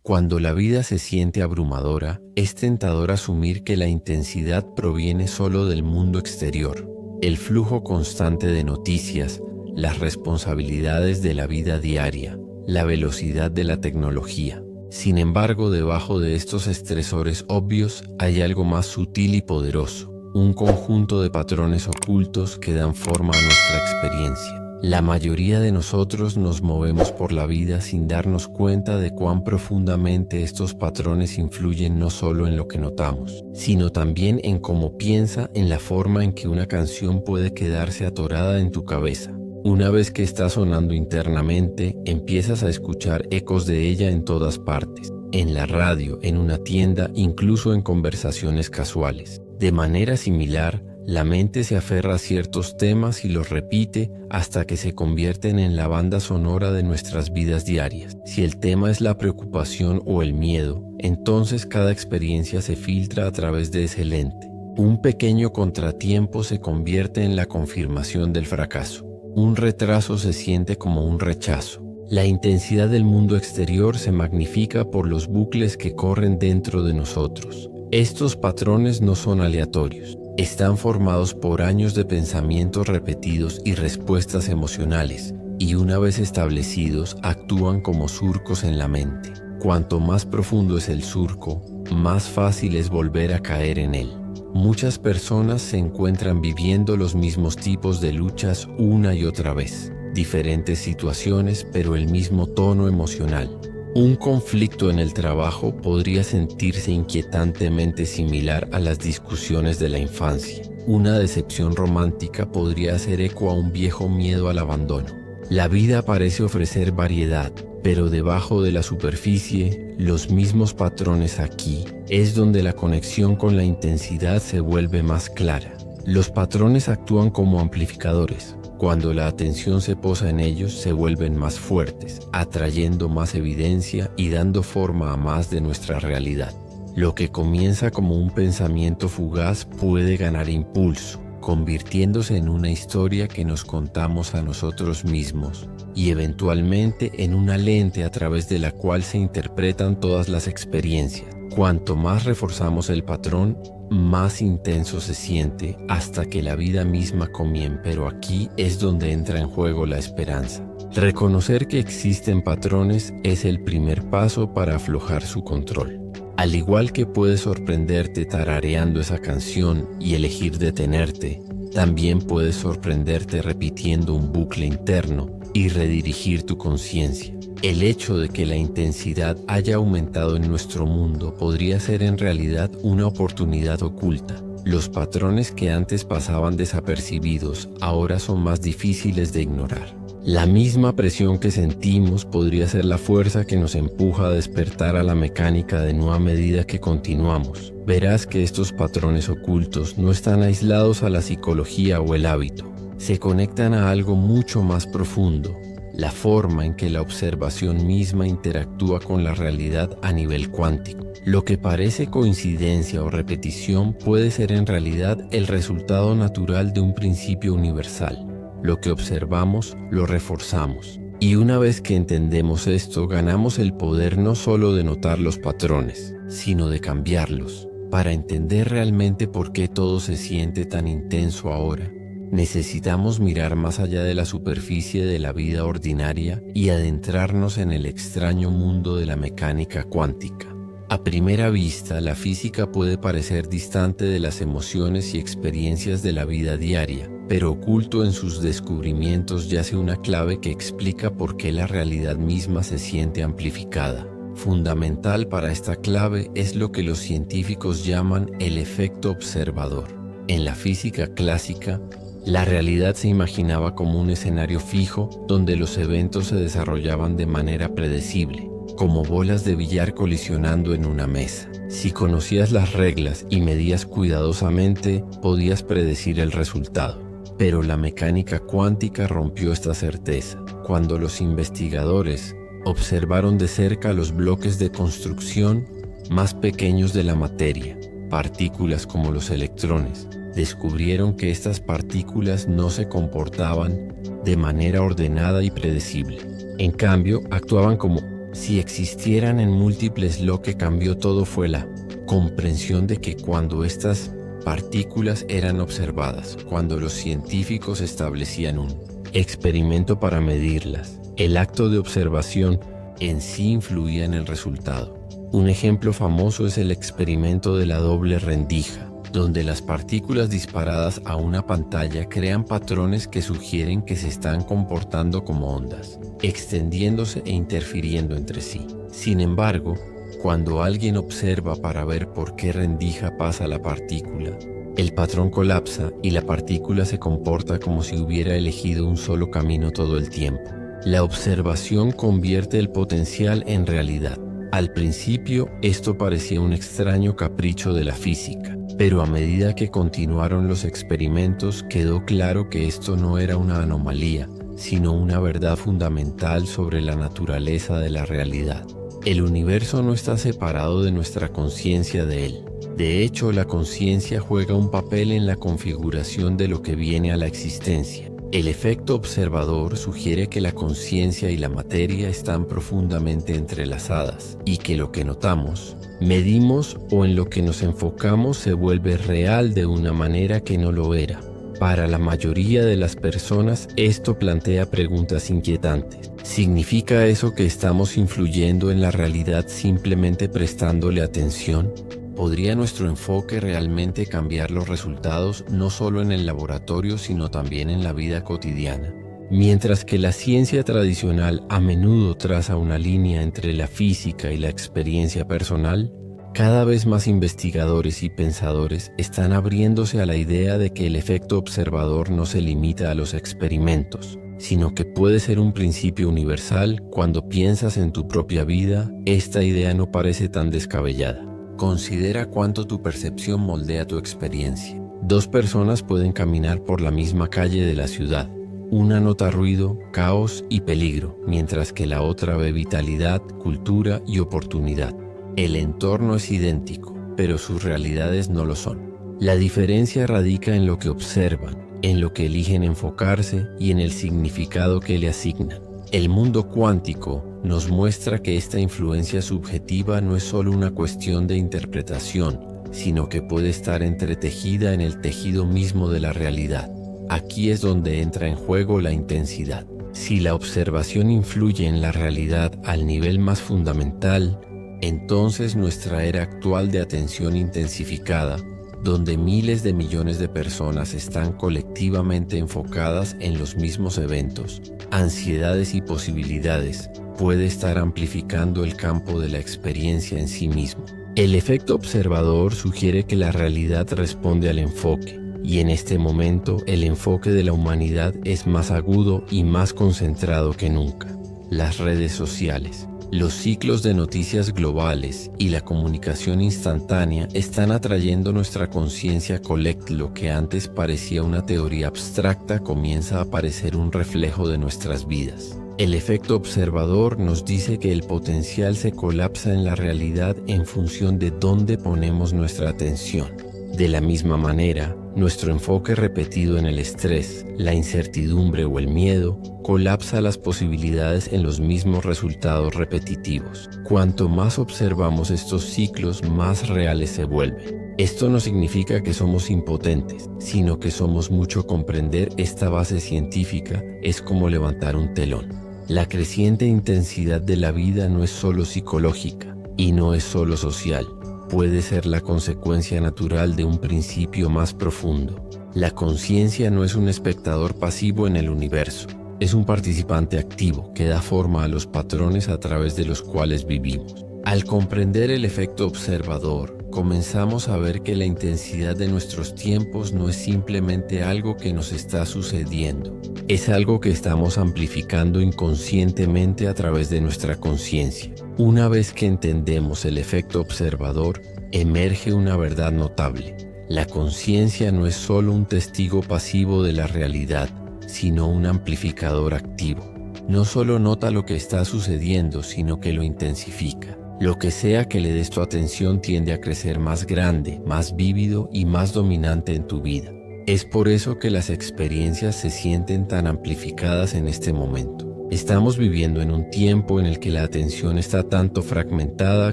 Cuando la vida se siente abrumadora, es tentador asumir que la intensidad proviene solo del mundo exterior. El flujo constante de noticias, las responsabilidades de la vida diaria, la velocidad de la tecnología. Sin embargo, debajo de estos estresores obvios hay algo más sutil y poderoso, un conjunto de patrones ocultos que dan forma a nuestra experiencia. La mayoría de nosotros nos movemos por la vida sin darnos cuenta de cuán profundamente estos patrones influyen no solo en lo que notamos, sino también en cómo piensa, en la forma en que una canción puede quedarse atorada en tu cabeza. Una vez que está sonando internamente, empiezas a escuchar ecos de ella en todas partes, en la radio, en una tienda, incluso en conversaciones casuales. De manera similar, la mente se aferra a ciertos temas y los repite hasta que se convierten en la banda sonora de nuestras vidas diarias. Si el tema es la preocupación o el miedo, entonces cada experiencia se filtra a través de ese lente. Un pequeño contratiempo se convierte en la confirmación del fracaso. Un retraso se siente como un rechazo. La intensidad del mundo exterior se magnifica por los bucles que corren dentro de nosotros. Estos patrones no son aleatorios. Están formados por años de pensamientos repetidos y respuestas emocionales, y una vez establecidos, actúan como surcos en la mente. Cuanto más profundo es el surco, más fácil es volver a caer en él. Muchas personas se encuentran viviendo los mismos tipos de luchas una y otra vez. Diferentes situaciones, pero el mismo tono emocional. Un conflicto en el trabajo podría sentirse inquietantemente similar a las discusiones de la infancia. Una decepción romántica podría hacer eco a un viejo miedo al abandono. La vida parece ofrecer variedad, pero debajo de la superficie, los mismos patrones. Aquí es donde la conexión con la intensidad se vuelve más clara. Los patrones actúan como amplificadores. Cuando la atención se posa en ellos, se vuelven más fuertes, atrayendo más evidencia y dando forma a más de nuestra realidad. Lo que comienza como un pensamiento fugaz puede ganar impulso, convirtiéndose en una historia que nos contamos a nosotros mismos y eventualmente en una lente a través de la cual se interpretan todas las experiencias. Cuanto más reforzamos el patrón, más intenso se siente hasta que la vida misma comienza, pero aquí es donde entra en juego la esperanza. Reconocer que existen patrones es el primer paso para aflojar su control. Al igual que puedes sorprenderte tarareando esa canción y elegir detenerte, también puedes sorprenderte repitiendo un bucle interno y redirigir tu conciencia. El hecho de que la intensidad haya aumentado en nuestro mundo podría ser en realidad una oportunidad oculta. Los patrones que antes pasaban desapercibidos ahora son más difíciles de ignorar. La misma presión que sentimos podría ser la fuerza que nos empuja a despertar a la mecánica de nueva medida que continuamos. Verás que estos patrones ocultos no están aislados a la psicología o el hábito. Se conectan a algo mucho más profundo. La forma en que la observación misma interactúa con la realidad a nivel cuántico. Lo que parece coincidencia o repetición puede ser en realidad el resultado natural de un principio universal. Lo que observamos, lo reforzamos. Y una vez que entendemos esto, ganamos el poder no solo de notar los patrones, sino de cambiarlos. Para entender realmente por qué todo se siente tan intenso ahora, necesitamos mirar más allá de la superficie de la vida ordinaria y adentrarnos en el extraño mundo de la mecánica cuántica. A primera vista, la física puede parecer distante de las emociones y experiencias de la vida diaria, pero oculto en sus descubrimientos yace una clave que explica por qué la realidad misma se siente amplificada. Fundamental para esta clave es lo que los científicos llaman el efecto observador. En la física clásica, la realidad se imaginaba como un escenario fijo donde los eventos se desarrollaban de manera predecible, como bolas de billar colisionando en una mesa. Si conocías las reglas y medías cuidadosamente, podías predecir el resultado. Pero la mecánica cuántica rompió esta certeza. Cuando los investigadores observaron de cerca los bloques de construcción más pequeños de la materia, partículas como los electrones, descubrieron que estas partículas no se comportaban de manera ordenada y predecible. En cambio, actuaban como Si existieran en múltiples, lo que cambió todo fue la comprensión de que cuando estas partículas eran observadas, cuando los científicos establecían un experimento para medirlas, el acto de observación en sí influía en el resultado. Un ejemplo famoso es el experimento de la doble rendija, donde las partículas disparadas a una pantalla crean patrones que sugieren que se están comportando como ondas, extendiéndose e interfiriendo entre sí. Sin embargo, cuando alguien observa para ver por qué rendija pasa la partícula, el patrón colapsa y la partícula se comporta como si hubiera elegido un solo camino todo el tiempo. La observación convierte el potencial en realidad. Al principio, esto parecía un extraño capricho de la física, pero a medida que continuaron los experimentos quedó claro que esto no era una anomalía, sino una verdad fundamental sobre la naturaleza de la realidad. El universo no está separado de nuestra conciencia de él. De hecho, la conciencia juega un papel en la configuración de lo que viene a la existencia. El efecto observador sugiere que la conciencia y la materia están profundamente entrelazadas y que lo que notamos, medimos o en lo que nos enfocamos se vuelve real de una manera que no lo era. Para la mayoría de las personas esto plantea preguntas inquietantes. ¿Significa eso que estamos influyendo en la realidad simplemente prestándole atención? ¿Podría nuestro enfoque realmente cambiar los resultados no solo en el laboratorio sino también en la vida cotidiana? Mientras que la ciencia tradicional a menudo traza una línea entre la física y la experiencia personal, cada vez más investigadores y pensadores están abriéndose a la idea de que el efecto observador no se limita a los experimentos, sino que puede ser un principio universal. Cuando piensas en tu propia vida, esta idea no parece tan descabellada. Considera cuánto tu percepción moldea tu experiencia. Dos personas pueden caminar por la misma calle de la ciudad. Una nota ruido, caos y peligro, mientras que la otra ve vitalidad, cultura y oportunidad. El entorno es idéntico, pero sus realidades no lo son. La diferencia radica en lo que observan, en lo que eligen enfocarse y en el significado que le asignan. El mundo cuántico nos muestra que esta influencia subjetiva no es solo una cuestión de interpretación, sino que puede estar entretejida en el tejido mismo de la realidad. Aquí es donde entra en juego la intensidad. Si la observación influye en la realidad al nivel más fundamental, entonces nuestra era actual de atención intensificada, donde miles de millones de personas están colectivamente enfocadas en los mismos eventos, ansiedades y posibilidades, puede estar amplificando el campo de la experiencia en sí mismo. El efecto observador sugiere que la realidad responde al enfoque, y en este momento el enfoque de la humanidad es más agudo y más concentrado que nunca. Las redes sociales, los ciclos de noticias globales y la comunicación instantánea están atrayendo nuestra conciencia colectiva. Lo que antes parecía una teoría abstracta comienza a parecer un reflejo de nuestras vidas. El efecto observador nos dice que el potencial se colapsa en la realidad en función de dónde ponemos nuestra atención. De la misma manera, nuestro enfoque repetido en el estrés, la incertidumbre o el miedo colapsa las posibilidades en los mismos resultados repetitivos. Cuanto más observamos estos ciclos, más reales se vuelven. Esto no significa que somos impotentes, sino que somos mucho. Comprender esta base científica es como levantar un telón. La creciente intensidad de la vida no es solo psicológica y no es solo social. Puede ser la consecuencia natural de un principio más profundo. La conciencia no es un espectador pasivo en el universo, es un participante activo que da forma a los patrones a través de los cuales vivimos. Al comprender el efecto observador, comenzamos a ver que la intensidad de nuestros tiempos no es simplemente algo que nos está sucediendo, es algo que estamos amplificando inconscientemente a través de nuestra conciencia. Una vez que entendemos el efecto observador, emerge una verdad notable. La conciencia no es solo un testigo pasivo de la realidad, sino un amplificador activo. No solo nota lo que está sucediendo, sino que lo intensifica. Lo que sea que le des tu atención tiende a crecer más grande, más vívido y más dominante en tu vida. Es por eso que las experiencias se sienten tan amplificadas en este momento. Estamos viviendo en un tiempo en el que la atención está tanto fragmentada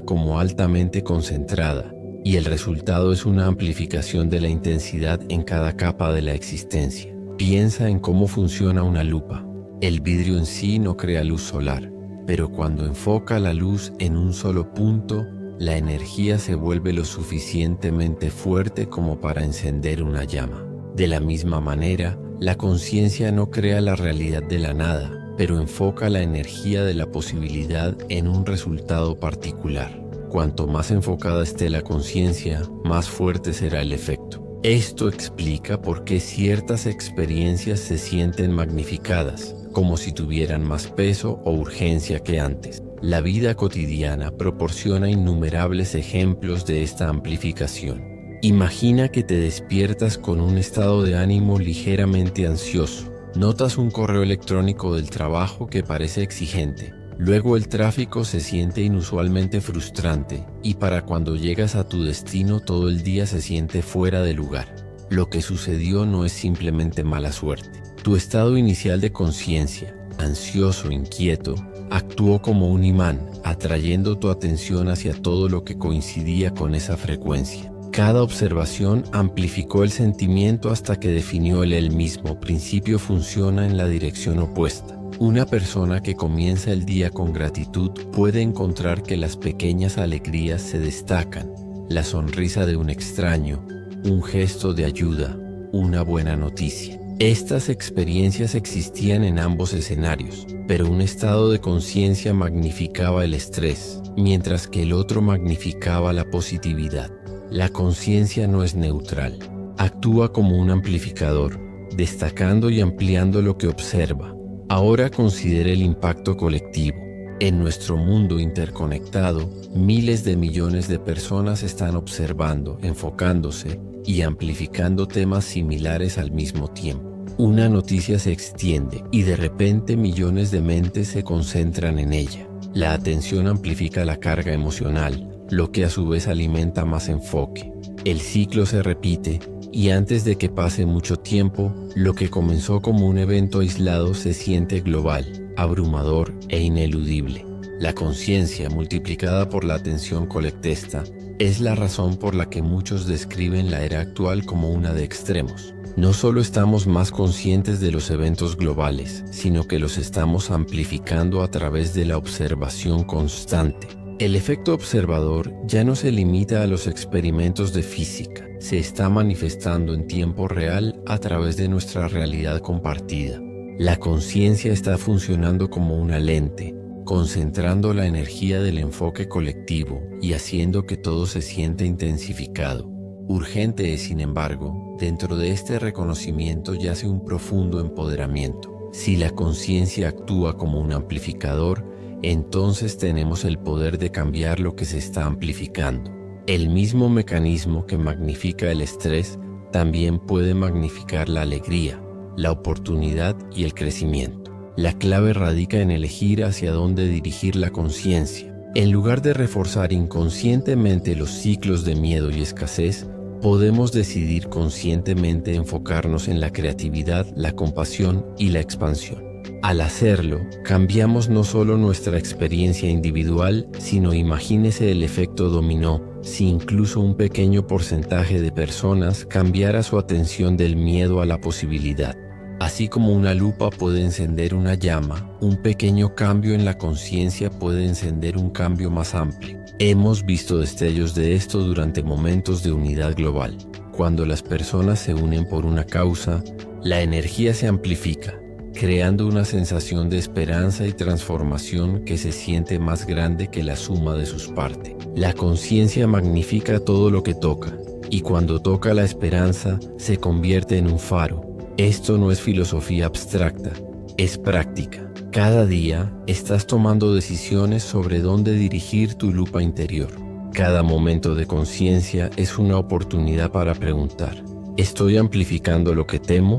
como altamente concentrada, y el resultado es una amplificación de la intensidad en cada capa de la existencia. Piensa en cómo funciona una lupa. El vidrio en sí no crea luz solar, pero cuando enfoca la luz en un solo punto, la energía se vuelve lo suficientemente fuerte como para encender una llama. De la misma manera, la conciencia no crea la realidad de la nada, pero enfoca la energía de la posibilidad en un resultado particular. Cuanto más enfocada esté la conciencia, más fuerte será el efecto. Esto explica por qué ciertas experiencias se sienten magnificadas, como si tuvieran más peso o urgencia que antes. La vida cotidiana proporciona innumerables ejemplos de esta amplificación. Imagina que te despiertas con un estado de ánimo ligeramente ansioso. Notas un correo electrónico del trabajo que parece exigente. Luego el tráfico se siente inusualmente frustrante y para cuando llegas a tu destino todo el día se siente fuera de lugar. Lo que sucedió no es simplemente mala suerte. Tu estado inicial de conciencia, ansioso, inquieto, actuó como un imán, atrayendo tu atención hacia todo lo que coincidía con esa frecuencia. Cada observación amplificó el sentimiento hasta que definió el mismo principio funciona en la dirección opuesta. Una persona que comienza el día con gratitud puede encontrar que las pequeñas alegrías se destacan, la sonrisa de un extraño, un gesto de ayuda, una buena noticia. Estas experiencias existían en ambos escenarios, pero un estado de conciencia magnificaba el estrés, mientras que el otro magnificaba la positividad. La conciencia no es neutral, actúa como un amplificador, destacando y ampliando lo que observa. Ahora considere el impacto colectivo. En nuestro mundo interconectado, miles de millones de personas están observando, enfocándose y amplificando temas similares al mismo tiempo. Una noticia se extiende y de repente millones de mentes se concentran en ella. La atención amplifica la carga emocional, lo que a su vez alimenta más enfoque. El ciclo se repite y antes de que pase mucho tiempo, lo que comenzó como un evento aislado se siente global, abrumador e ineludible. La conciencia multiplicada por la atención colectesta es la razón por la que muchos describen la era actual como una de extremos. No solo estamos más conscientes de los eventos globales, sino que los estamos amplificando a través de la observación constante. El efecto observador ya no se limita a los experimentos de física, se está manifestando en tiempo real a través de nuestra realidad compartida. La conciencia está funcionando como una lente, concentrando la energía del enfoque colectivo y haciendo que todo se sienta intensificado. Urgente es, sin embargo, dentro de este reconocimiento yace un profundo empoderamiento. Si la conciencia actúa como un amplificador, entonces tenemos el poder de cambiar lo que se está amplificando. El mismo mecanismo que magnifica el estrés también puede magnificar la alegría, la oportunidad y el crecimiento. La clave radica en elegir hacia dónde dirigir la conciencia. En lugar de reforzar inconscientemente los ciclos de miedo y escasez, podemos decidir conscientemente enfocarnos en la creatividad, la compasión y la expansión. Al hacerlo, cambiamos no solo nuestra experiencia individual, sino imagínese el efecto dominó, si incluso un pequeño porcentaje de personas cambiara su atención del miedo a la posibilidad. Así como una lupa puede encender una llama, un pequeño cambio en la conciencia puede encender un cambio más amplio. Hemos visto destellos de esto durante momentos de unidad global. Cuando las personas se unen por una causa, la energía se amplifica, creando una sensación de esperanza y transformación que se siente más grande que la suma de sus partes. La conciencia magnifica todo lo que toca, y cuando toca la esperanza, se convierte en un faro. Esto no es filosofía abstracta, es práctica. Cada día estás tomando decisiones sobre dónde dirigir tu lupa interior. Cada momento de conciencia es una oportunidad para preguntar: ¿estoy amplificando lo que temo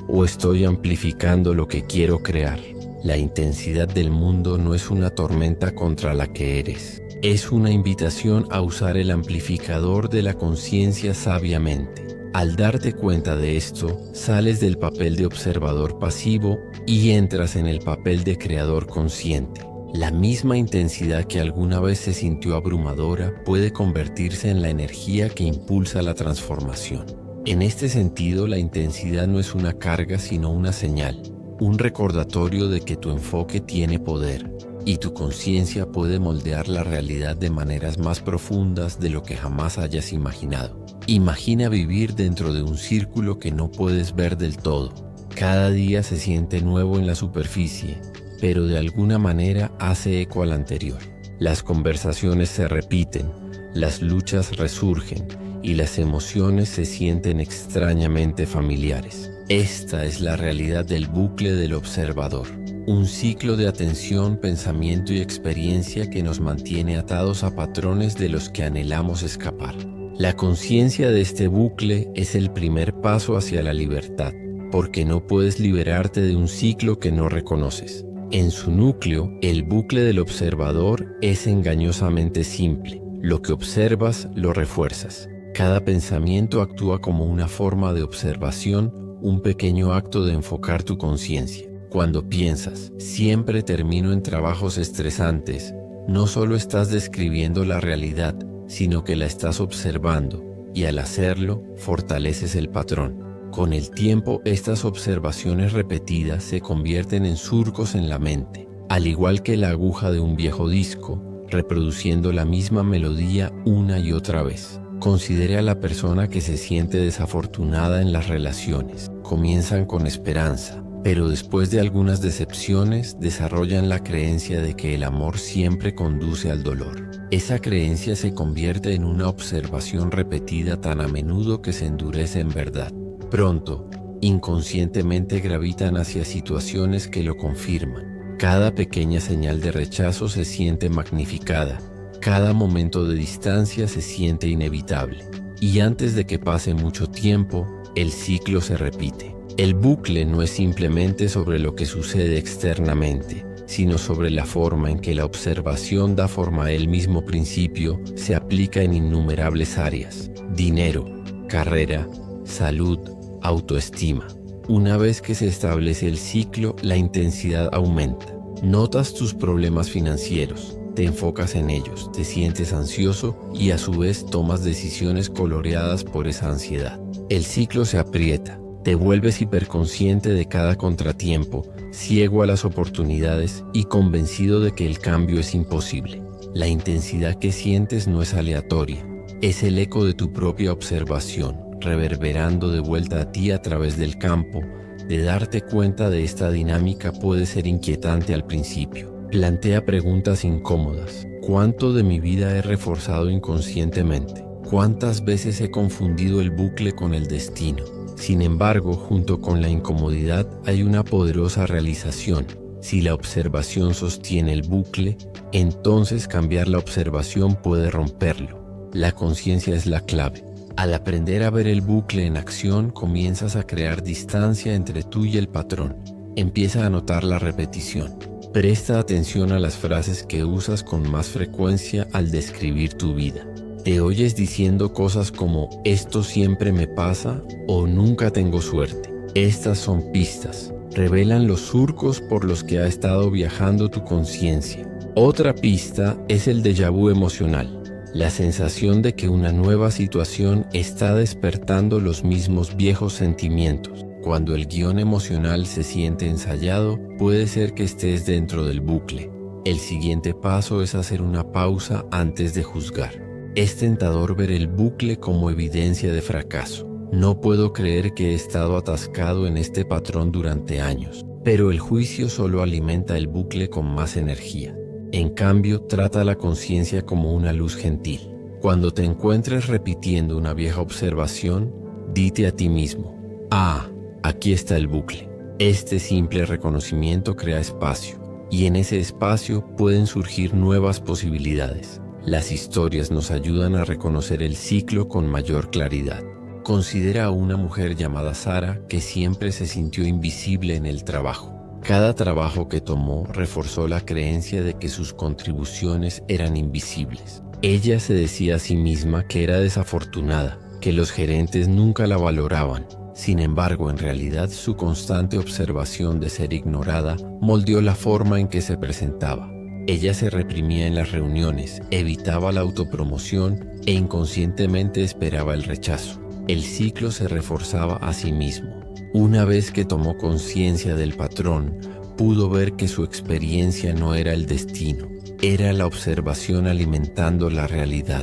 o estoy amplificando lo que quiero crear? La intensidad del mundo no es una tormenta contra la que eres. Es una invitación a usar el amplificador de la conciencia sabiamente. Al darte cuenta de esto, sales del papel de observador pasivo y entras en el papel de creador consciente. La misma intensidad que alguna vez se sintió abrumadora puede convertirse en la energía que impulsa la transformación. En este sentido, la intensidad no es una carga sino una señal, un recordatorio de que tu enfoque tiene poder y tu conciencia puede moldear la realidad de maneras más profundas de lo que jamás hayas imaginado. Imagina vivir dentro de un círculo que no puedes ver del todo. Cada día se siente nuevo en la superficie, pero de alguna manera hace eco al anterior. Las conversaciones se repiten, las luchas resurgen y las emociones se sienten extrañamente familiares. Esta es la realidad del bucle del observador, un ciclo de atención, pensamiento y experiencia que nos mantiene atados a patrones de los que anhelamos escapar. La conciencia de este bucle es el primer paso hacia la libertad, porque no puedes liberarte de un ciclo que no reconoces. En su núcleo, el bucle del observador es engañosamente simple. Lo que observas, lo refuerzas. Cada pensamiento actúa como una forma de observación, un pequeño acto de enfocar tu conciencia. Cuando piensas, siempre termino en trabajos estresantes, no solo estás describiendo la realidad, sino que la estás observando, y al hacerlo, fortaleces el patrón. Con el tiempo, estas observaciones repetidas se convierten en surcos en la mente, al igual que la aguja de un viejo disco, reproduciendo la misma melodía una y otra vez. Considere a la persona que se siente desafortunada en las relaciones. Comienzan con esperanza, pero después de algunas decepciones desarrollan la creencia de que el amor siempre conduce al dolor. Esa creencia se convierte en una observación repetida tan a menudo que se endurece en verdad. Pronto, inconscientemente gravitan hacia situaciones que lo confirman. Cada pequeña señal de rechazo se siente magnificada. Cada momento de distancia se siente inevitable. Y antes de que pase mucho tiempo, el ciclo se repite. El bucle no es simplemente sobre lo que sucede externamente, sino sobre la forma en que la observación da forma a él mismo principio se aplica en innumerables áreas: dinero, carrera, salud, autoestima. Una vez que se establece el ciclo, la intensidad aumenta. Notas tus problemas financieros, te enfocas en ellos, te sientes ansioso y a su vez tomas decisiones coloreadas por esa ansiedad. El ciclo se aprieta, te vuelves hiperconsciente de cada contratiempo, ciego a las oportunidades y convencido de que el cambio es imposible. La intensidad que sientes no es aleatoria, es el eco de tu propia observación, reverberando de vuelta a ti a través del campo. De darte cuenta de esta dinámica puede ser inquietante al principio. Plantea preguntas incómodas. ¿Cuánto de mi vida he reforzado inconscientemente? ¿Cuántas veces he confundido el bucle con el destino? Sin embargo, junto con la incomodidad hay una poderosa realización. Si la observación sostiene el bucle, entonces cambiar la observación puede romperlo. La conciencia es la clave. Al aprender a ver el bucle en acción, comienzas a crear distancia entre tú y el patrón. Empieza a notar la repetición. Presta atención a las frases que usas con más frecuencia al describir tu vida. Te oyes diciendo cosas como «esto siempre me pasa» o «nunca tengo suerte». Estas son pistas. Revelan los surcos por los que ha estado viajando tu conciencia. Otra pista es el déjà vu emocional. La sensación de que una nueva situación está despertando los mismos viejos sentimientos. Cuando el guión emocional se siente ensayado, puede ser que estés dentro del bucle. El siguiente paso es hacer una pausa antes de juzgar. Es tentador ver el bucle como evidencia de fracaso. No puedo creer que he estado atascado en este patrón durante años, pero el juicio solo alimenta el bucle con más energía. En cambio, trata la conciencia como una luz gentil. Cuando te encuentres repitiendo una vieja observación, dite a ti mismo: «Ah, aquí está el bucle». Este simple reconocimiento crea espacio, y en ese espacio pueden surgir nuevas posibilidades. Las historias nos ayudan a reconocer el ciclo con mayor claridad. Considera a una mujer llamada Sara que siempre se sintió invisible en el trabajo. Cada trabajo que tomó reforzó la creencia de que sus contribuciones eran invisibles. Ella se decía a sí misma que era desafortunada, que los gerentes nunca la valoraban. Sin embargo, en realidad su constante observación de ser ignorada moldeó la forma en que se presentaba. Ella se reprimía en las reuniones, evitaba la autopromoción e inconscientemente esperaba el rechazo. El ciclo se reforzaba a sí mismo. Una vez que tomó conciencia del patrón, pudo ver que su experiencia no era el destino, era la observación alimentando la realidad.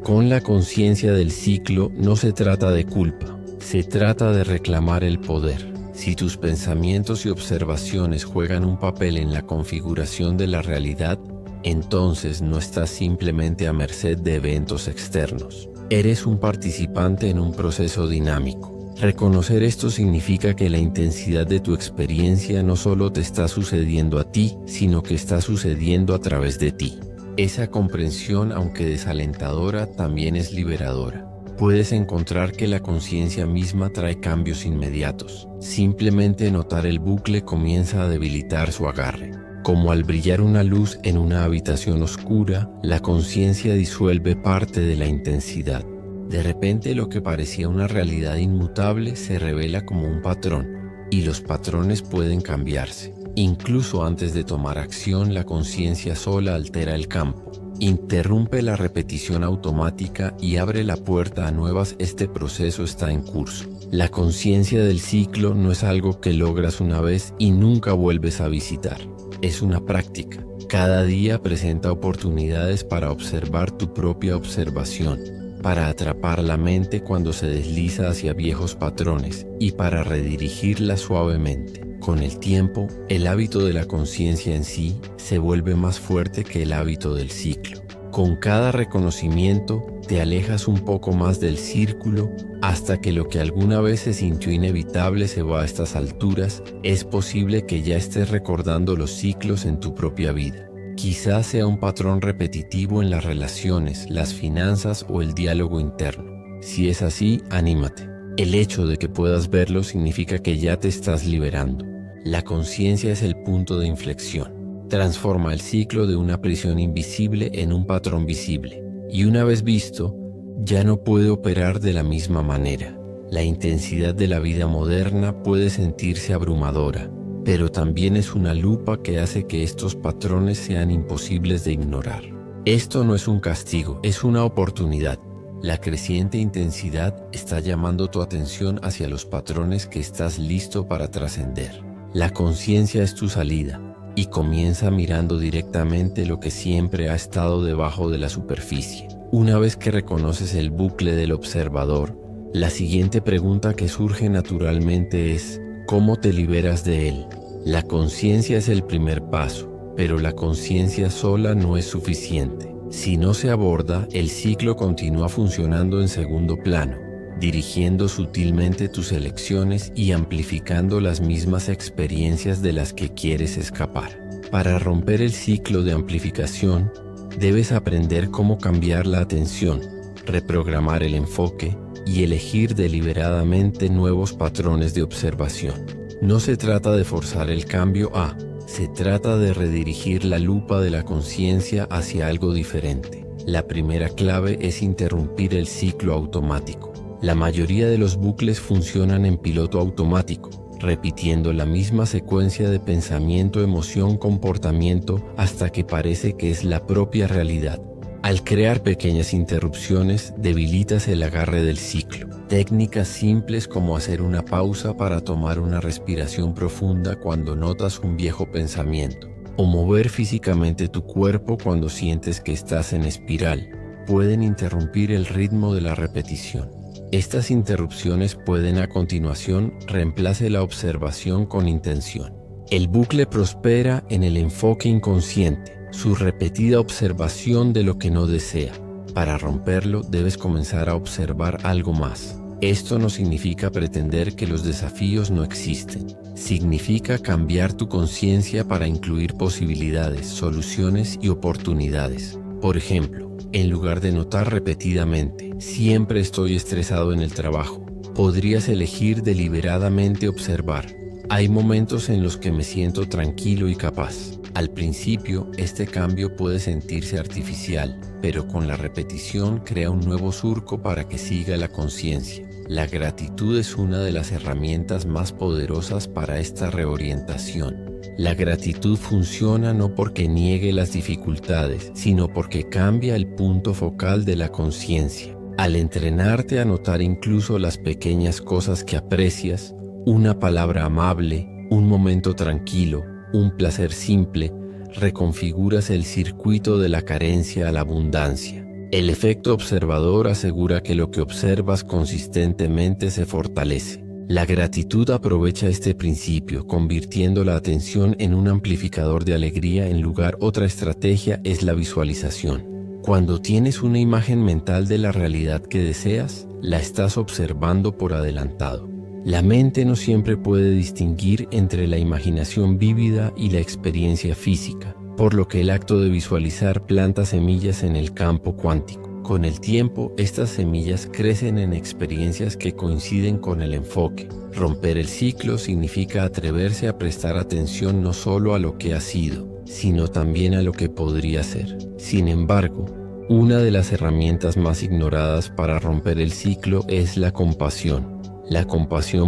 Con la conciencia del ciclo no se trata de culpa, se trata de reclamar el poder. Si tus pensamientos y observaciones juegan un papel en la configuración de la realidad, entonces no estás simplemente a merced de eventos externos. Eres un participante en un proceso dinámico. Reconocer esto significa que la intensidad de tu experiencia no solo te está sucediendo a ti, sino que está sucediendo a través de ti. Esa comprensión, aunque desalentadora, también es liberadora. Puedes encontrar que la conciencia misma trae cambios inmediatos. Simplemente notar el bucle comienza a debilitar su agarre. Como al brillar una luz en una habitación oscura, la conciencia disuelve parte de la intensidad. De repente lo que parecía una realidad inmutable se revela como un patrón, y los patrones pueden cambiarse. Incluso antes de tomar acción, la conciencia sola altera el campo. Interrumpe la repetición automática y abre la puerta a nuevas. Este proceso está en curso. La conciencia del ciclo no es algo que logras una vez y nunca vuelves a visitar. Es una práctica. Cada día presenta oportunidades para observar tu propia observación, para atrapar la mente cuando se desliza hacia viejos patrones y para redirigirla suavemente. Con el tiempo, el hábito de la conciencia en sí se vuelve más fuerte que el hábito del ciclo. Con cada reconocimiento, te alejas un poco más del círculo hasta que lo que alguna vez se sintió inevitable se va a estas alturas. Es posible que ya estés recordando los ciclos en tu propia vida. Quizás sea un patrón repetitivo en las relaciones, las finanzas o el diálogo interno. Si es así, anímate. El hecho de que puedas verlo significa que ya te estás liberando. La conciencia es el punto de inflexión. Transforma el ciclo de una prisión invisible en un patrón visible. Y una vez visto, ya no puede operar de la misma manera. La intensidad de la vida moderna puede sentirse abrumadora, pero también es una lupa que hace que estos patrones sean imposibles de ignorar. Esto no es un castigo, es una oportunidad. La creciente intensidad está llamando tu atención hacia los patrones que estás listo para trascender. La conciencia es tu salida y comienza mirando directamente lo que siempre ha estado debajo de la superficie. Una vez que reconoces el bucle del observador, la siguiente pregunta que surge naturalmente es: ¿cómo te liberas de él? La conciencia es el primer paso, pero la conciencia sola no es suficiente. Si no se aborda, el ciclo continúa funcionando en segundo plano, dirigiendo sutilmente tus elecciones y amplificando las mismas experiencias de las que quieres escapar. Para romper el ciclo de amplificación, debes aprender cómo cambiar la atención, reprogramar el enfoque y elegir deliberadamente nuevos patrones de observación. No se trata de forzar el cambio se trata de redirigir la lupa de la conciencia hacia algo diferente. La primera clave es interrumpir el ciclo automático. La mayoría de los bucles funcionan en piloto automático, repitiendo la misma secuencia de pensamiento, emoción, comportamiento hasta que parece que es la propia realidad. Al crear pequeñas interrupciones, debilitas el agarre del ciclo. Técnicas simples como hacer una pausa para tomar una respiración profunda cuando notas un viejo pensamiento, o mover físicamente tu cuerpo cuando sientes que estás en espiral, pueden interrumpir el ritmo de la repetición. Estas interrupciones pueden a continuación reemplace la observación con intención. El bucle prospera en el enfoque inconsciente, su repetida observación de lo que no desea. Para romperlo, debes comenzar a observar algo más. Esto no significa pretender que los desafíos no existen. Significa cambiar tu conciencia para incluir posibilidades, soluciones y oportunidades. Por ejemplo, en lugar de notar repetidamente, siempre estoy estresado en el trabajo, podrías elegir deliberadamente observar. Hay momentos en los que me siento tranquilo y capaz. Al principio, este cambio puede sentirse artificial, pero con la repetición crea un nuevo surco para que siga la conciencia. La gratitud es una de las herramientas más poderosas para esta reorientación. La gratitud funciona no porque niegue las dificultades, sino porque cambia el punto focal de la conciencia. Al entrenarte a notar incluso las pequeñas cosas que aprecias, una palabra amable, un momento tranquilo, un placer simple, reconfiguras el circuito de la carencia a la abundancia. El efecto observador asegura que lo que observas consistentemente se fortalece. La gratitud aprovecha este principio, convirtiendo la atención en un amplificador de alegría. Otra estrategia es la visualización. Cuando tienes una imagen mental de la realidad que deseas, la estás observando por adelantado. La mente no siempre puede distinguir entre la imaginación vívida y la experiencia física, por lo que el acto de visualizar planta semillas en el campo cuántico. Con el tiempo, estas semillas crecen en experiencias que coinciden con el enfoque. Romper el ciclo significa atreverse a prestar atención no solo a lo que ha sido, sino también a lo que podría ser. Sin embargo, una de las herramientas más ignoradas para romper el ciclo es la compasión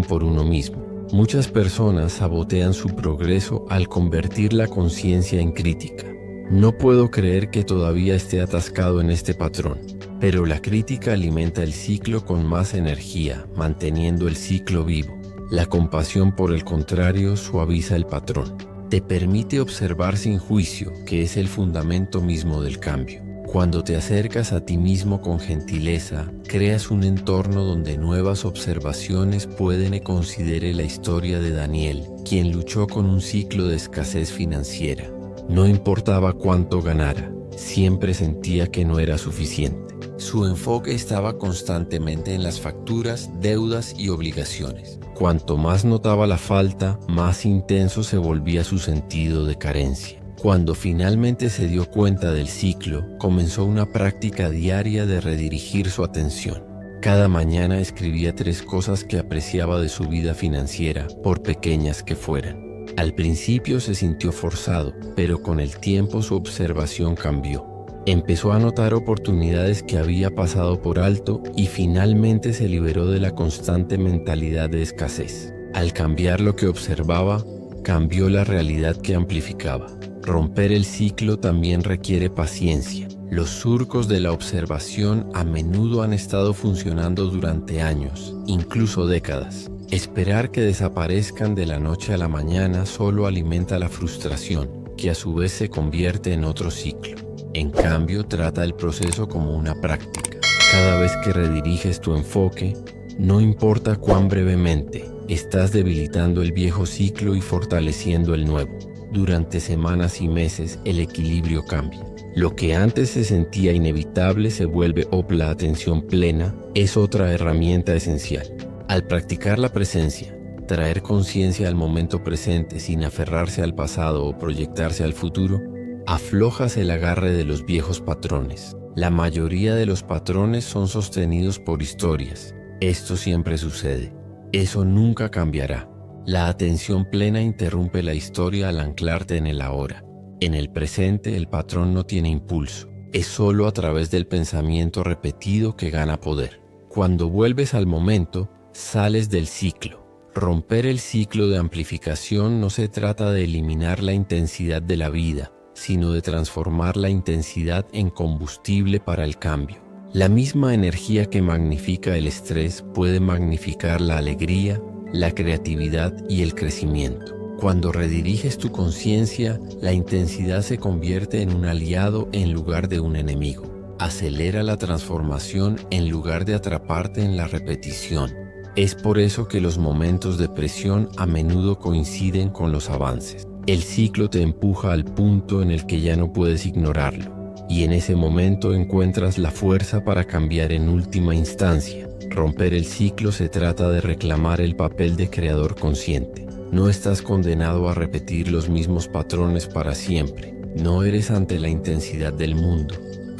por uno mismo. Muchas personas sabotean su progreso al convertir la conciencia en crítica. No puedo creer que todavía esté atascado en este patrón, pero la crítica alimenta el ciclo con más energía, manteniendo el ciclo vivo. La compasión, por el contrario, suaviza el patrón. Te permite observar sin juicio, que es el fundamento mismo del cambio. Cuando te acercas a ti mismo con gentileza, creas un entorno donde nuevas observaciones pueden. Considere la historia de Daniel, quien luchó con un ciclo de escasez financiera. No importaba cuánto ganara, siempre sentía que no era suficiente. Su enfoque estaba constantemente en las facturas, deudas y obligaciones. Cuanto más notaba la falta, más intenso se volvía su sentido de carencia. Cuando finalmente se dio cuenta del ciclo, comenzó una práctica diaria de redirigir su atención. Cada mañana escribía 3 cosas que apreciaba de su vida financiera, por pequeñas que fueran. Al principio se sintió forzado, pero con el tiempo su observación cambió. Empezó a notar oportunidades que había pasado por alto y finalmente se liberó de la constante mentalidad de escasez. Al cambiar lo que observaba, cambió la realidad que amplificaba. Romper el ciclo también requiere paciencia. Los surcos de la observación a menudo han estado funcionando durante años, incluso décadas. Esperar que desaparezcan de la noche a la mañana solo alimenta la frustración, que a su vez se convierte en otro ciclo. En cambio, trata el proceso como una práctica. Cada vez que rediriges tu enfoque, no importa cuán brevemente, estás debilitando el viejo ciclo y fortaleciendo el nuevo. Durante semanas y meses, el equilibrio cambia. Lo que antes se sentía inevitable se vuelve la atención plena, es otra herramienta esencial. Al practicar la presencia, traer conciencia al momento presente sin aferrarse al pasado o proyectarse al futuro, aflojas el agarre de los viejos patrones. La mayoría de los patrones son sostenidos por historias. Esto siempre sucede. Eso nunca cambiará. La atención plena interrumpe la historia al anclarte en el ahora. En el presente, el patrón no tiene impulso. Es solo a través del pensamiento repetido que gana poder. Cuando vuelves al momento, sales del ciclo. Romper el ciclo de amplificación no se trata de eliminar la intensidad de la vida, sino de transformar la intensidad en combustible para el cambio. La misma energía que magnifica el estrés puede magnificar la alegría, la creatividad y el crecimiento. Cuando rediriges tu conciencia, la intensidad se convierte en un aliado en lugar de un enemigo. Acelera la transformación en lugar de atraparte en la repetición. Es por eso que los momentos de presión a menudo coinciden con los avances. El ciclo te empuja al punto en el que ya no puedes ignorarlo, y en ese momento encuentras la fuerza para cambiar en última instancia. Romper el ciclo se trata de reclamar el papel de creador consciente. No estás condenado a repetir los mismos patrones para siempre. No eres ante la intensidad del mundo.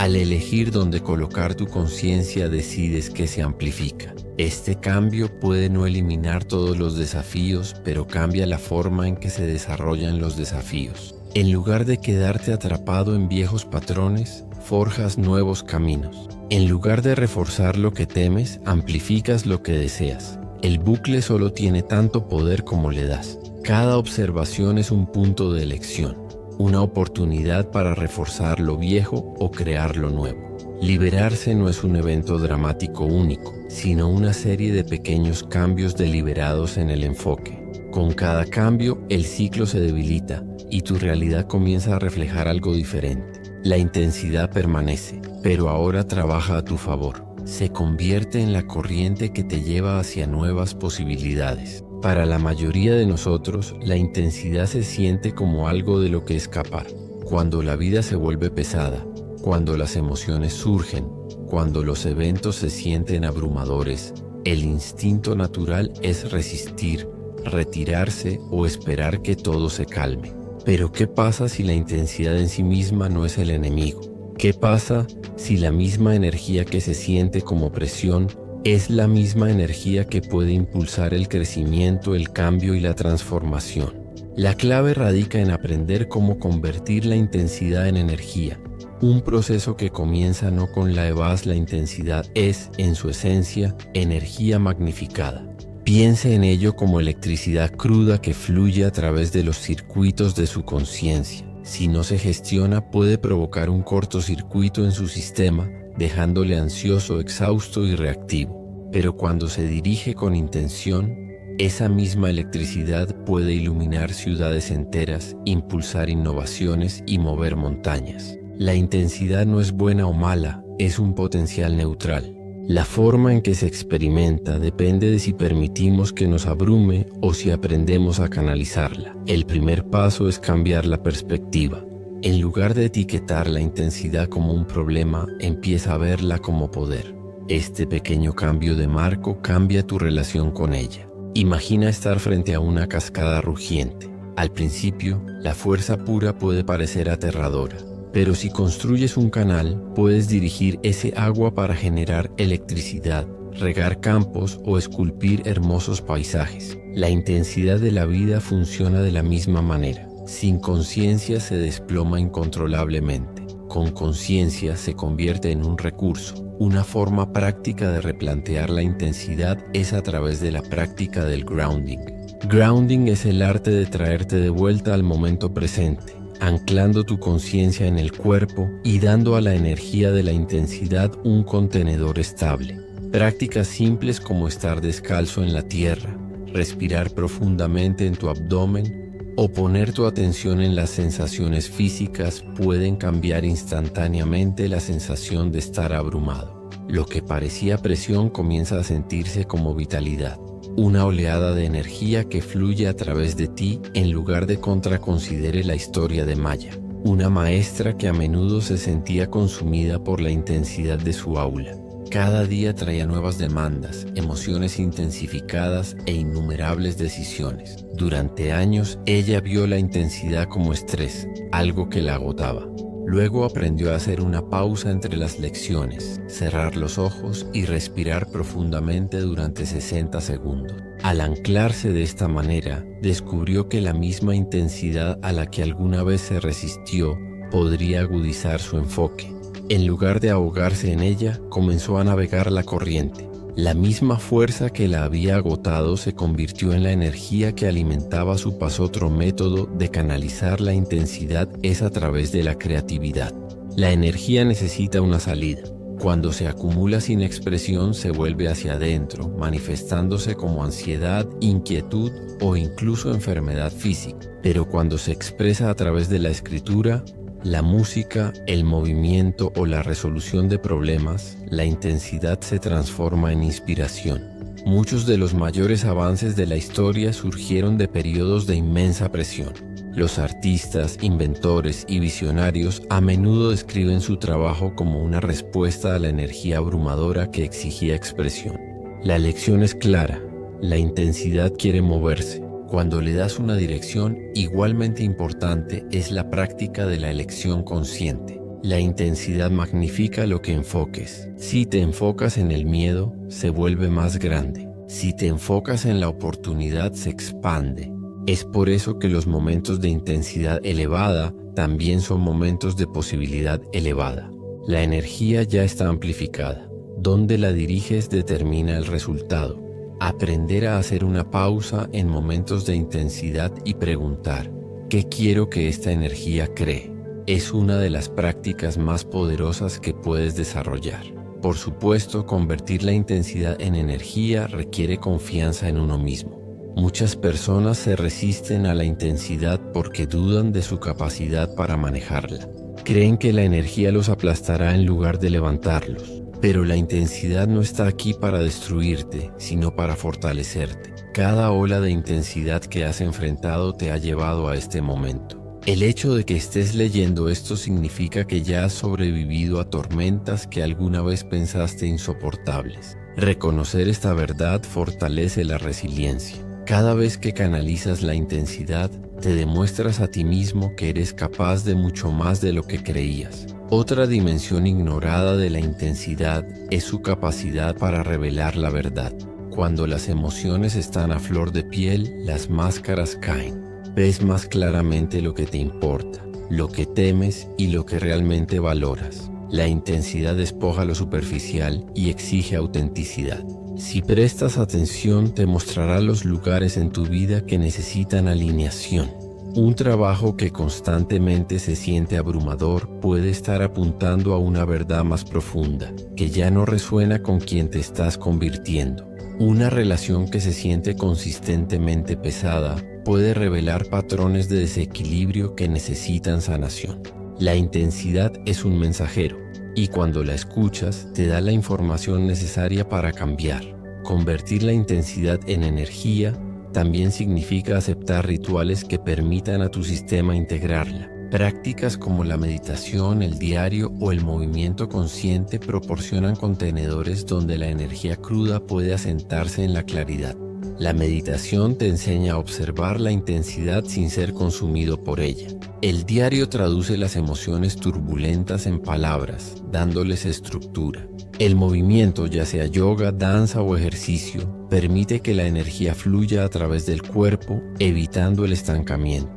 Al elegir dónde colocar tu conciencia, decides que se amplifica. Este cambio puede no eliminar todos los desafíos, pero cambia la forma en que se desarrollan los desafíos. En lugar de quedarte atrapado en viejos patrones, forjas nuevos caminos. En lugar de reforzar lo que temes, amplificas lo que deseas. El bucle solo tiene tanto poder como le das. Cada observación es un punto de elección, una oportunidad para reforzar lo viejo o crear lo nuevo. Liberarse no es un evento dramático único, sino una serie de pequeños cambios deliberados en el enfoque. Con cada cambio, el ciclo se debilita y tu realidad comienza a reflejar algo diferente. La intensidad permanece, pero ahora trabaja a tu favor. Se convierte en la corriente que te lleva hacia nuevas posibilidades. Para la mayoría de nosotros, la intensidad se siente como algo de lo que escapar. Cuando la vida se vuelve pesada, cuando las emociones surgen, cuando los eventos se sienten abrumadores, el instinto natural es resistir, retirarse o esperar que todo se calme. Pero ¿qué pasa si la intensidad en sí misma no es el enemigo? ¿Qué pasa si la misma energía que se siente como presión es la misma energía que puede impulsar el crecimiento, el cambio y la transformación? La clave radica en aprender cómo convertir la intensidad en energía. Un proceso que comienza no con la evas, la intensidad es, en su esencia, energía magnificada. Piense en ello como electricidad cruda que fluye a través de los circuitos de su conciencia. Si no se gestiona, puede provocar un cortocircuito en su sistema, dejándole ansioso, exhausto y reactivo. Pero cuando se dirige con intención, esa misma electricidad puede iluminar ciudades enteras, impulsar innovaciones y mover montañas. La intensidad no es buena o mala, es un potencial neutral. La forma en que se experimenta depende de si permitimos que nos abrume o si aprendemos a canalizarla. El primer paso es cambiar la perspectiva. En lugar de etiquetar la intensidad como un problema, empieza a verla como poder. Este pequeño cambio de marco cambia tu relación con ella. Imagina estar frente a una cascada rugiente. Al principio, la fuerza pura puede parecer aterradora. Pero si construyes un canal, puedes dirigir ese agua para generar electricidad, regar campos o esculpir hermosos paisajes. La intensidad de la vida funciona de la misma manera. Sin conciencia se desploma incontrolablemente. Con conciencia se convierte en un recurso. Una forma práctica de replantear la intensidad es a través de la práctica del grounding. Grounding es el arte de traerte de vuelta al momento presente, anclando tu conciencia en el cuerpo y dando a la energía de la intensidad un contenedor estable. Prácticas simples como estar descalzo en la tierra, respirar profundamente en tu abdomen o poner tu atención en las sensaciones físicas pueden cambiar instantáneamente la sensación de estar abrumado. Lo que parecía presión comienza a sentirse como vitalidad. Una oleada de energía que fluye a través de ti en lugar de considere la historia de Maya, una maestra que a menudo se sentía consumida por la intensidad de su aula. Cada día traía nuevas demandas, emociones intensificadas e innumerables decisiones. Durante años, ella vio la intensidad como estrés, algo que la agotaba. Luego aprendió a hacer una pausa entre las lecciones, cerrar los ojos y respirar profundamente durante 60 segundos. Al anclarse de esta manera, descubrió que la misma intensidad a la que alguna vez se resistió podría agudizar su enfoque. En lugar de ahogarse en ella, comenzó a navegar la corriente. La misma fuerza que la había agotado se convirtió en la energía que alimentaba su paso. Otro método de canalizar la intensidad es a través de la creatividad. La energía necesita una salida. Cuando se acumula sin expresión, se vuelve hacia adentro, manifestándose como ansiedad, inquietud o incluso enfermedad física. Pero cuando se expresa a través de la escritura, la música, el movimiento o la resolución de problemas, la intensidad se transforma en inspiración. Muchos de los mayores avances de la historia surgieron de periodos de inmensa presión. Los artistas, inventores y visionarios a menudo describen su trabajo como una respuesta a la energía abrumadora que exigía expresión. La lección es clara: la intensidad quiere moverse. Cuando le das una dirección, igualmente importante es la práctica de la elección consciente. La intensidad magnifica lo que enfoques. Si te enfocas en el miedo, se vuelve más grande. Si te enfocas en la oportunidad, se expande. Es por eso que los momentos de intensidad elevada también son momentos de posibilidad elevada. La energía ya está amplificada. Dónde la diriges determina el resultado. Aprender a hacer una pausa en momentos de intensidad y preguntar, ¿qué quiero que esta energía cree? Es una de las prácticas más poderosas que puedes desarrollar. Por supuesto, convertir la intensidad en energía requiere confianza en uno mismo. Muchas personas se resisten a la intensidad porque dudan de su capacidad para manejarla. Creen que la energía los aplastará en lugar de levantarlos. Pero la intensidad no está aquí para destruirte, sino para fortalecerte. Cada ola de intensidad que has enfrentado te ha llevado a este momento. El hecho de que estés leyendo esto significa que ya has sobrevivido a tormentas que alguna vez pensaste insoportables. Reconocer esta verdad fortalece la resiliencia. Cada vez que canalizas la intensidad, te demuestras a ti mismo que eres capaz de mucho más de lo que creías. Otra dimensión ignorada de la intensidad es su capacidad para revelar la verdad. Cuando las emociones están a flor de piel, las máscaras caen. Ves más claramente lo que te importa, lo que temes y lo que realmente valoras. La intensidad despoja lo superficial y exige autenticidad. Si prestas atención, te mostrará los lugares en tu vida que necesitan alineación. Un trabajo que constantemente se siente abrumador puede estar apuntando a una verdad más profunda, que ya no resuena con quien te estás convirtiendo. Una relación que se siente consistentemente pesada puede revelar patrones de desequilibrio que necesitan sanación. La intensidad es un mensajero, y cuando la escuchas, te da la información necesaria para cambiar. Convertir la intensidad en energía también significa aceptar rituales que permitan a tu sistema integrarla. Prácticas como la meditación, el diario o el movimiento consciente proporcionan contenedores donde la energía cruda puede asentarse en la claridad. La meditación te enseña a observar la intensidad sin ser consumido por ella. El diario traduce las emociones turbulentas en palabras, dándoles estructura. El movimiento, ya sea yoga, danza o ejercicio, permite que la energía fluya a través del cuerpo, evitando el estancamiento.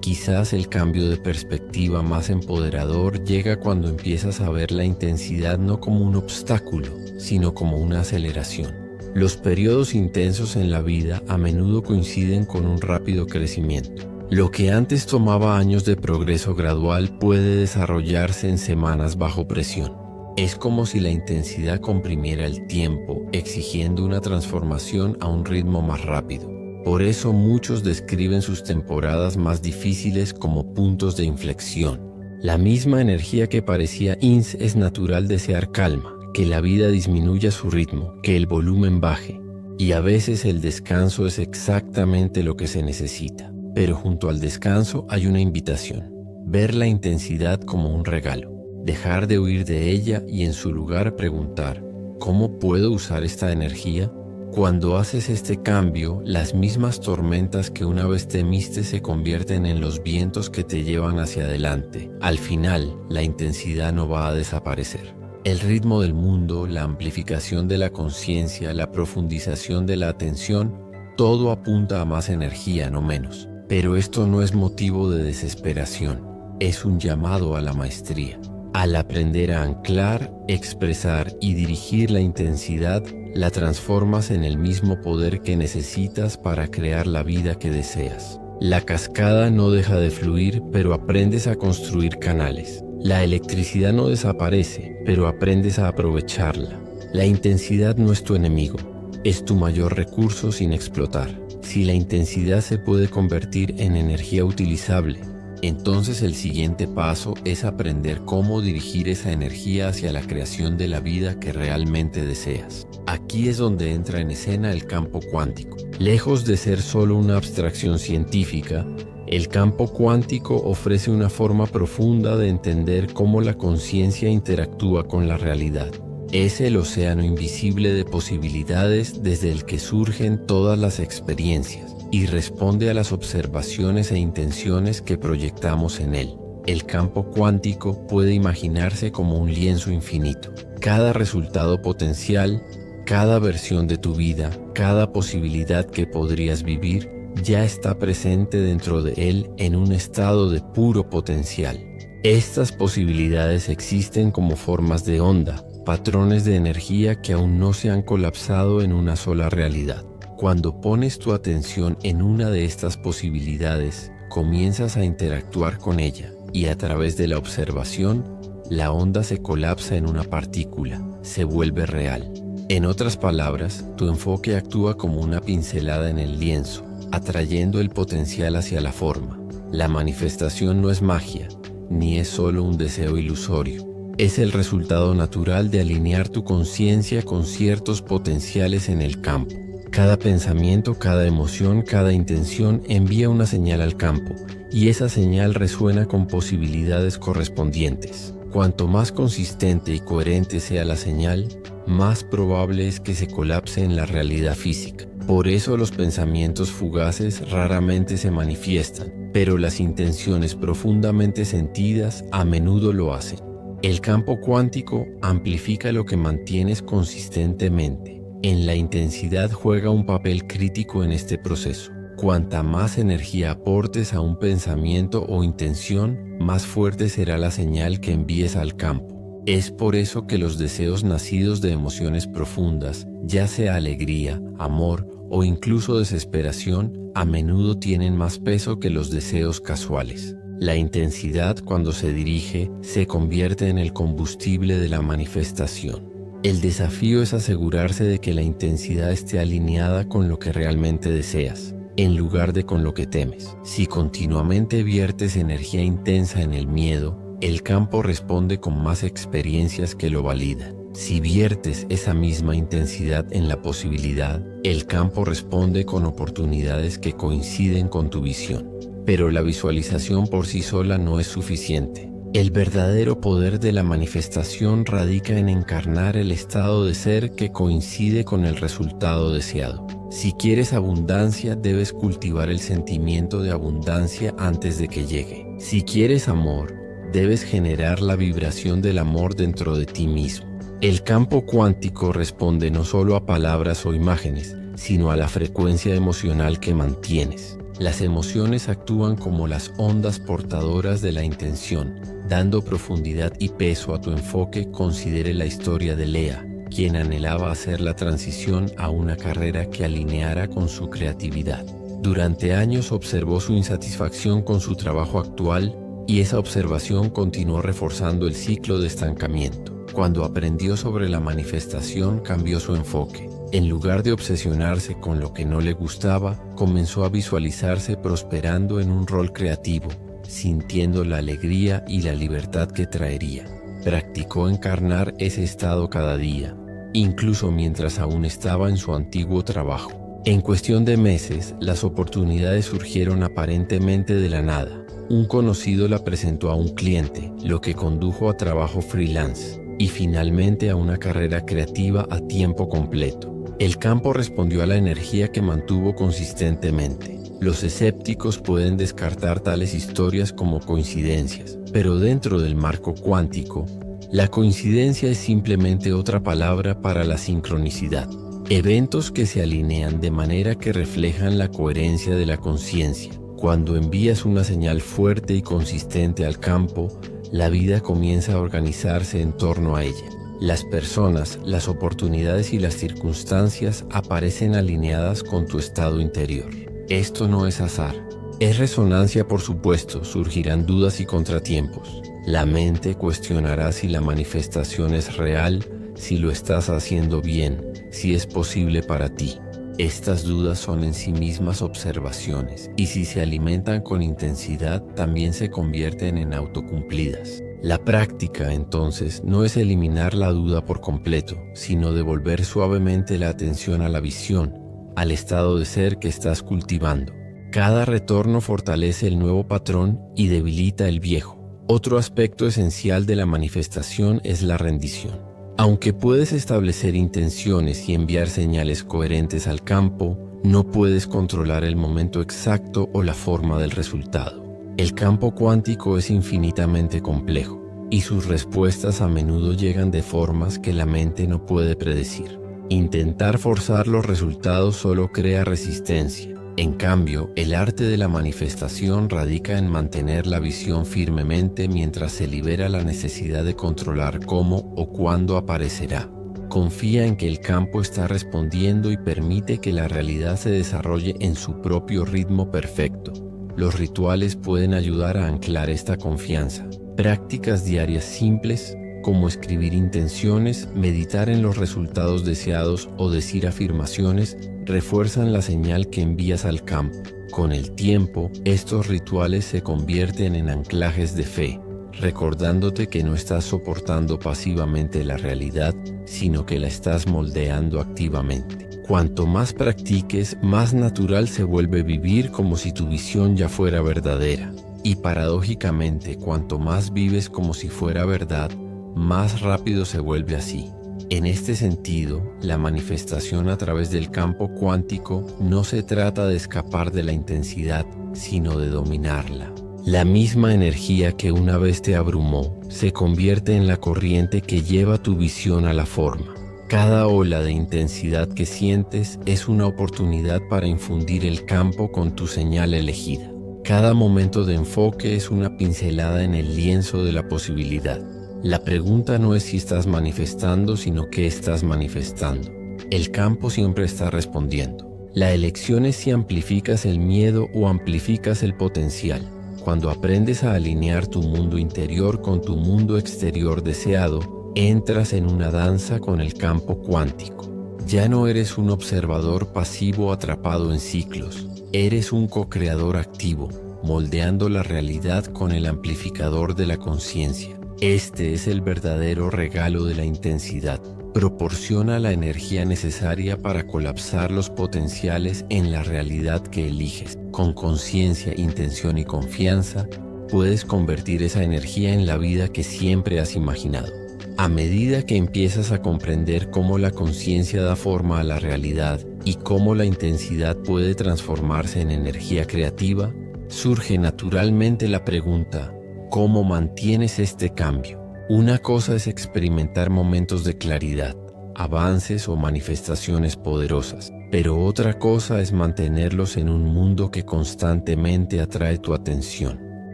Quizás el cambio de perspectiva más empoderador llega cuando empiezas a ver la intensidad no como un obstáculo, sino como una aceleración. Los periodos intensos en la vida a menudo coinciden con un rápido crecimiento. Lo que antes tomaba años de progreso gradual puede desarrollarse en semanas bajo presión. Es como si la intensidad comprimiera el tiempo, exigiendo una transformación a un ritmo más rápido. Por eso muchos describen sus temporadas más difíciles como puntos de inflexión. La misma energía que parecía es natural desear calma, que la vida disminuya su ritmo, que el volumen baje. Y a veces el descanso es exactamente lo que se necesita. Pero junto al descanso hay una invitación: ver la intensidad como un regalo, dejar de huir de ella y en su lugar preguntar, ¿cómo puedo usar esta energía? Cuando haces este cambio, las mismas tormentas que una vez temiste se convierten en los vientos que te llevan hacia adelante. Al final, la intensidad no va a desaparecer. El ritmo del mundo, la amplificación de la conciencia, la profundización de la atención, todo apunta a más energía, no menos. Pero esto no es motivo de desesperación, es un llamado a la maestría. Al aprender a anclar, expresar y dirigir la intensidad, la transformas en el mismo poder que necesitas para crear la vida que deseas. La cascada no deja de fluir, pero aprendes a construir canales. La electricidad no desaparece, pero aprendes a aprovecharla. La intensidad no es tu enemigo, es tu mayor recurso sin explotar. Si la intensidad se puede convertir en energía utilizable, entonces el siguiente paso es aprender cómo dirigir esa energía hacia la creación de la vida que realmente deseas. Aquí es donde entra en escena el campo cuántico. Lejos de ser solo una abstracción científica, el campo cuántico ofrece una forma profunda de entender cómo la conciencia interactúa con la realidad. Es el océano invisible de posibilidades desde el que surgen todas las experiencias y responde a las observaciones e intenciones que proyectamos en él. El campo cuántico puede imaginarse como un lienzo infinito. Cada resultado potencial, cada versión de tu vida, cada posibilidad que podrías vivir, ya está presente dentro de él en un estado de puro potencial. Estas posibilidades existen como formas de onda, patrones de energía que aún no se han colapsado en una sola realidad. Cuando pones tu atención en una de estas posibilidades, comienzas a interactuar con ella y a través de la observación, la onda se colapsa en una partícula, se vuelve real. En otras palabras, tu enfoque actúa como una pincelada en el lienzo, atrayendo el potencial hacia la forma. La manifestación no es magia, ni es solo un deseo ilusorio. Es el resultado natural de alinear tu conciencia con ciertos potenciales en el campo. Cada pensamiento, cada emoción, cada intención envía una señal al campo, y esa señal resuena con posibilidades correspondientes. Cuanto más consistente y coherente sea la señal, más probable es que se colapse en la realidad física. Por eso los pensamientos fugaces raramente se manifiestan, pero las intenciones profundamente sentidas a menudo lo hacen. El campo cuántico amplifica lo que mantienes consistentemente. En la intensidad juega un papel crítico en este proceso. Cuanta más energía aportes a un pensamiento o intención, más fuerte será la señal que envíes al campo. Es por eso que los deseos nacidos de emociones profundas, ya sea alegría, amor o incluso desesperación, a menudo tienen más peso que los deseos casuales. La intensidad, cuando se dirige, se convierte en el combustible de la manifestación. El desafío es asegurarse de que la intensidad esté alineada con lo que realmente deseas, en lugar de con lo que temes. Si continuamente viertes energía intensa en el miedo, el campo responde con más experiencias que lo validan. Si viertes esa misma intensidad en la posibilidad, el campo responde con oportunidades que coinciden con tu visión. Pero la visualización por sí sola no es suficiente. El verdadero poder de la manifestación radica en encarnar el estado de ser que coincide con el resultado deseado. Si quieres abundancia, debes cultivar el sentimiento de abundancia antes de que llegue. Si quieres amor, debes generar la vibración del amor dentro de ti mismo. El campo cuántico responde no solo a palabras o imágenes, sino a la frecuencia emocional que mantienes. Las emociones actúan como las ondas portadoras de la intención, dando profundidad y peso a tu enfoque. Considere la historia de Lea, quien anhelaba hacer la transición a una carrera que alineara con su creatividad. Durante años observó su insatisfacción con su trabajo actual y esa observación continuó reforzando el ciclo de estancamiento. Cuando aprendió sobre la manifestación, cambió su enfoque. En lugar de obsesionarse con lo que no le gustaba, comenzó a visualizarse prosperando en un rol creativo, sintiendo la alegría y la libertad que traería. Practicó encarnar ese estado cada día, incluso mientras aún estaba en su antiguo trabajo. En cuestión de meses, las oportunidades surgieron aparentemente de la nada. Un conocido la presentó a un cliente, lo que condujo a trabajo freelance y finalmente a una carrera creativa a tiempo completo. El campo respondió a la energía que mantuvo consistentemente. Los escépticos pueden descartar tales historias como coincidencias, pero dentro del marco cuántico, la coincidencia es simplemente otra palabra para la sincronicidad. Eventos que se alinean de manera que reflejan la coherencia de la conciencia. Cuando envías una señal fuerte y consistente al campo, la vida comienza a organizarse en torno a ella. Las personas, las oportunidades y las circunstancias aparecen alineadas con tu estado interior. Esto no es azar. Es resonancia, por supuesto, surgirán dudas y contratiempos. La mente cuestionará si la manifestación es real, si lo estás haciendo bien, si es posible para ti. Estas dudas son en sí mismas observaciones, y si se alimentan con intensidad, también se convierten en autocumplidas. La práctica, entonces, no es eliminar la duda por completo, sino devolver suavemente la atención a la visión, al estado de ser que estás cultivando. Cada retorno fortalece el nuevo patrón y debilita el viejo. Otro aspecto esencial de la manifestación es la rendición. Aunque puedes establecer intenciones y enviar señales coherentes al campo, no puedes controlar el momento exacto o la forma del resultado. El campo cuántico es infinitamente complejo y sus respuestas a menudo llegan de formas que la mente no puede predecir. Intentar forzar los resultados solo crea resistencia. En cambio, el arte de la manifestación radica en mantener la visión firmemente mientras se libera la necesidad de controlar cómo o cuándo aparecerá. Confía en que el campo está respondiendo y permite que la realidad se desarrolle en su propio ritmo perfecto. Los rituales pueden ayudar a anclar esta confianza. Prácticas diarias simples, como escribir intenciones, meditar en los resultados deseados o decir afirmaciones, refuerzan la señal que envías al campo. Con el tiempo, estos rituales se convierten en anclajes de fe, recordándote que no estás soportando pasivamente la realidad, sino que la estás moldeando activamente. Cuanto más practiques, más natural se vuelve vivir como si tu visión ya fuera verdadera. Y paradójicamente, cuanto más vives como si fuera verdad, más rápido se vuelve así. En este sentido, la manifestación a través del campo cuántico no se trata de escapar de la intensidad, sino de dominarla. La misma energía que una vez te abrumó se convierte en la corriente que lleva tu visión a la forma. Cada ola de intensidad que sientes es una oportunidad para infundir el campo con tu señal elegida. Cada momento de enfoque es una pincelada en el lienzo de la posibilidad. La pregunta no es si estás manifestando, sino qué estás manifestando. El campo siempre está respondiendo. La elección es si amplificas el miedo o amplificas el potencial. Cuando aprendes a alinear tu mundo interior con tu mundo exterior deseado, entras en una danza con el campo cuántico. Ya no eres un observador pasivo atrapado en ciclos. Eres un co-creador activo, moldeando la realidad con el amplificador de la conciencia. Este es el verdadero regalo de la intensidad. Proporciona la energía necesaria para colapsar los potenciales en la realidad que eliges. Con conciencia, intención y confianza, puedes convertir esa energía en la vida que siempre has imaginado. A medida que empiezas a comprender cómo la conciencia da forma a la realidad y cómo la intensidad puede transformarse en energía creativa, surge naturalmente la pregunta: ¿cómo mantienes este cambio? Una cosa es experimentar momentos de claridad, avances o manifestaciones poderosas, pero otra cosa es mantenerlos en un mundo que constantemente atrae tu atención.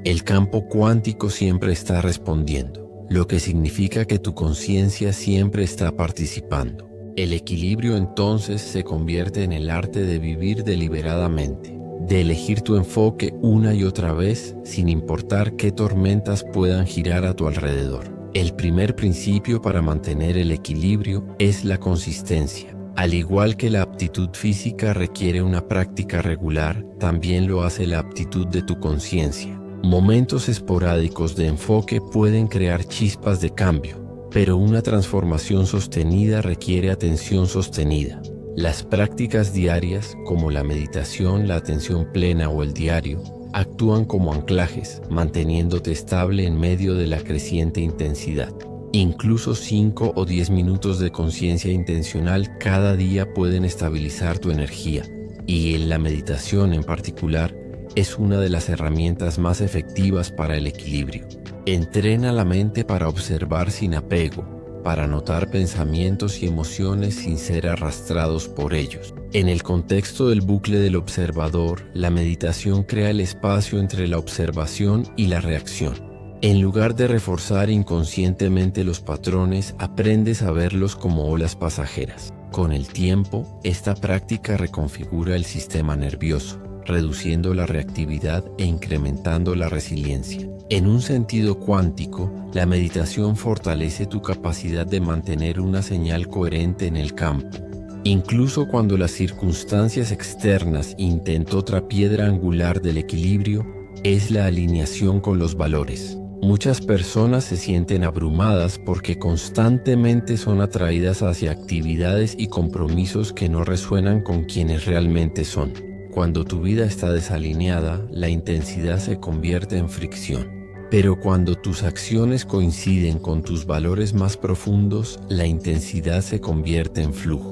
El campo cuántico siempre está respondiendo, lo que significa que tu conciencia siempre está participando. El equilibrio entonces se convierte en el arte de vivir deliberadamente, de elegir tu enfoque una y otra vez sin importar qué tormentas puedan girar a tu alrededor. El primer principio para mantener el equilibrio es la consistencia. Al igual que la aptitud física requiere una práctica regular, también lo hace la aptitud de tu conciencia. Momentos esporádicos de enfoque pueden crear chispas de cambio, pero una transformación sostenida requiere atención sostenida. Las prácticas diarias, como la meditación, la atención plena o el diario, actúan como anclajes, manteniéndote estable en medio de la creciente intensidad. Incluso 5 o 10 minutos de conciencia intencional cada día pueden estabilizar tu energía, y en la meditación en particular es una de las herramientas más efectivas para el equilibrio. Entrena la mente para observar sin apego, para notar pensamientos y emociones sin ser arrastrados por ellos. En el contexto del bucle del observador, la meditación crea el espacio entre la observación y la reacción. En lugar de reforzar inconscientemente los patrones, aprendes a verlos como olas pasajeras. Con el tiempo, esta práctica reconfigura el sistema nervioso, reduciendo la reactividad e incrementando la resiliencia. En un sentido cuántico, la meditación fortalece tu capacidad de mantener una señal coherente en el campo. Incluso cuando las circunstancias externas intenten otra piedra angular del equilibrio, es la alineación con los valores. Muchas personas se sienten abrumadas porque constantemente son atraídas hacia actividades y compromisos que no resuenan con quienes realmente son. Cuando tu vida está desalineada, la intensidad se convierte en fricción. Pero cuando tus acciones coinciden con tus valores más profundos, la intensidad se convierte en flujo.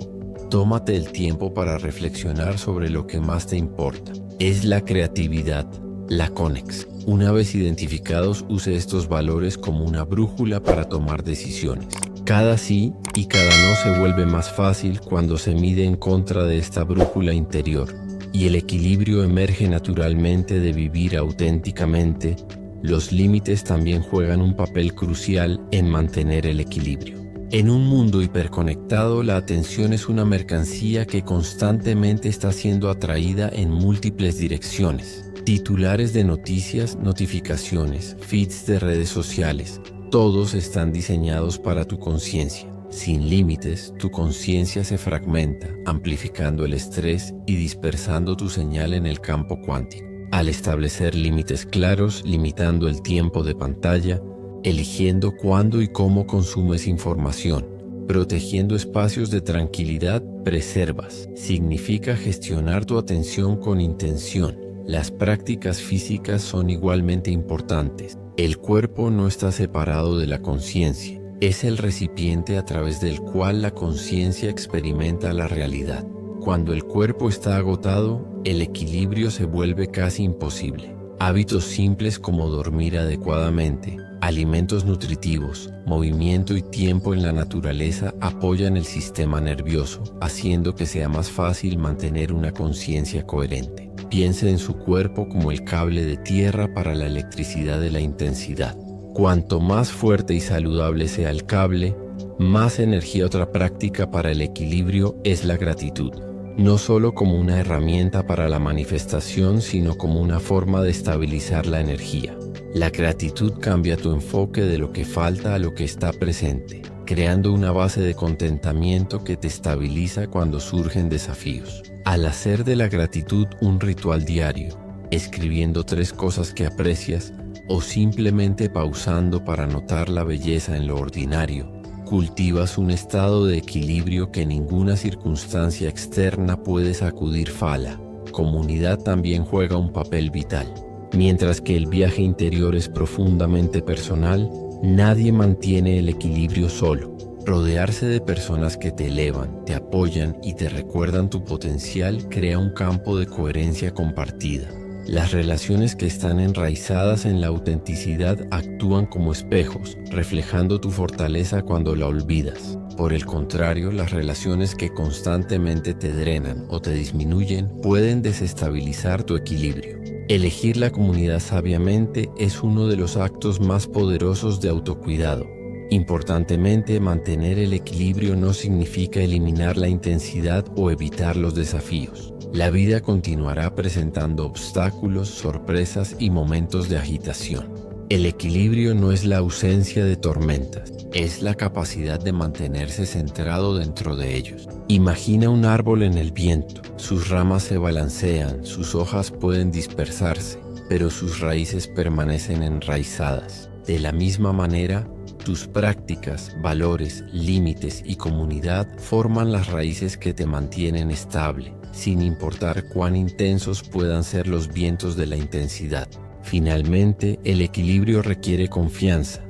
Tómate el tiempo para reflexionar sobre lo que más te importa. ¿Es la creatividad, la conexión, Una vez identificados, use estos valores como una brújula para tomar decisiones. Cada sí y cada no se vuelve más fácil cuando se mide en contra de esta brújula interior, y el equilibrio emerge naturalmente de vivir auténticamente. Los límites también juegan un papel crucial en mantener el equilibrio. En un mundo hiperconectado, la atención es una mercancía que constantemente está siendo atraída en múltiples direcciones. Titulares de noticias, notificaciones, feeds de redes sociales, todos están diseñados para tu conciencia. Sin límites, tu conciencia se fragmenta, amplificando el estrés y dispersando tu señal en el campo cuántico. Al establecer límites claros, limitando el tiempo de pantalla, eligiendo cuándo y cómo consumes información, protegiendo espacios de tranquilidad, preservas. Significa gestionar tu atención con intención. Las prácticas físicas son igualmente importantes. El cuerpo no está separado de la conciencia. Es el recipiente a través del cual la conciencia experimenta la realidad. Cuando el cuerpo está agotado, el equilibrio se vuelve casi imposible. Hábitos simples como dormir adecuadamente, alimentos nutritivos, movimiento y tiempo en la naturaleza apoyan el sistema nervioso, haciendo que sea más fácil mantener una conciencia coherente. Piense en su cuerpo como el cable de tierra para la electricidad de la intensidad. Cuanto más fuerte y saludable sea el cable, más energía. Otra práctica para el equilibrio es la gratitud. No solo como una herramienta para la manifestación, sino como una forma de estabilizar la energía. La gratitud cambia tu enfoque de lo que falta a lo que está presente, creando una base de contentamiento que te estabiliza cuando surgen desafíos. Al hacer de la gratitud un ritual diario, escribiendo 3 cosas que aprecias o simplemente pausando para notar la belleza en lo ordinario, cultivas un estado de equilibrio que ninguna circunstancia externa puede sacudir. Fala. Comunidad también juega un papel vital. Mientras que el viaje interior es profundamente personal, nadie mantiene el equilibrio solo. Rodearse de personas que te elevan, te apoyan y te recuerdan tu potencial crea un campo de coherencia compartida. Las relaciones que están enraizadas en la autenticidad actúan como espejos, reflejando tu fortaleza cuando la olvidas. Por el contrario, las relaciones que constantemente te drenan o te disminuyen pueden desestabilizar tu equilibrio. Elegir la comunidad sabiamente es uno de los actos más poderosos de autocuidado. Importantemente, mantener el equilibrio no significa eliminar la intensidad o evitar los desafíos. La vida continuará presentando obstáculos, sorpresas y momentos de agitación. El equilibrio no es la ausencia de tormentas, es la capacidad de mantenerse centrado dentro de ellos. Imagina un árbol en el viento. Sus ramas se balancean, sus hojas pueden dispersarse, pero sus raíces permanecen enraizadas. De la misma manera, tus prácticas, valores, límites y comunidad forman las raíces que te mantienen estable, sin importar cuán intensos puedan ser los vientos de la intensidad. Finalmente, el equilibrio requiere confianza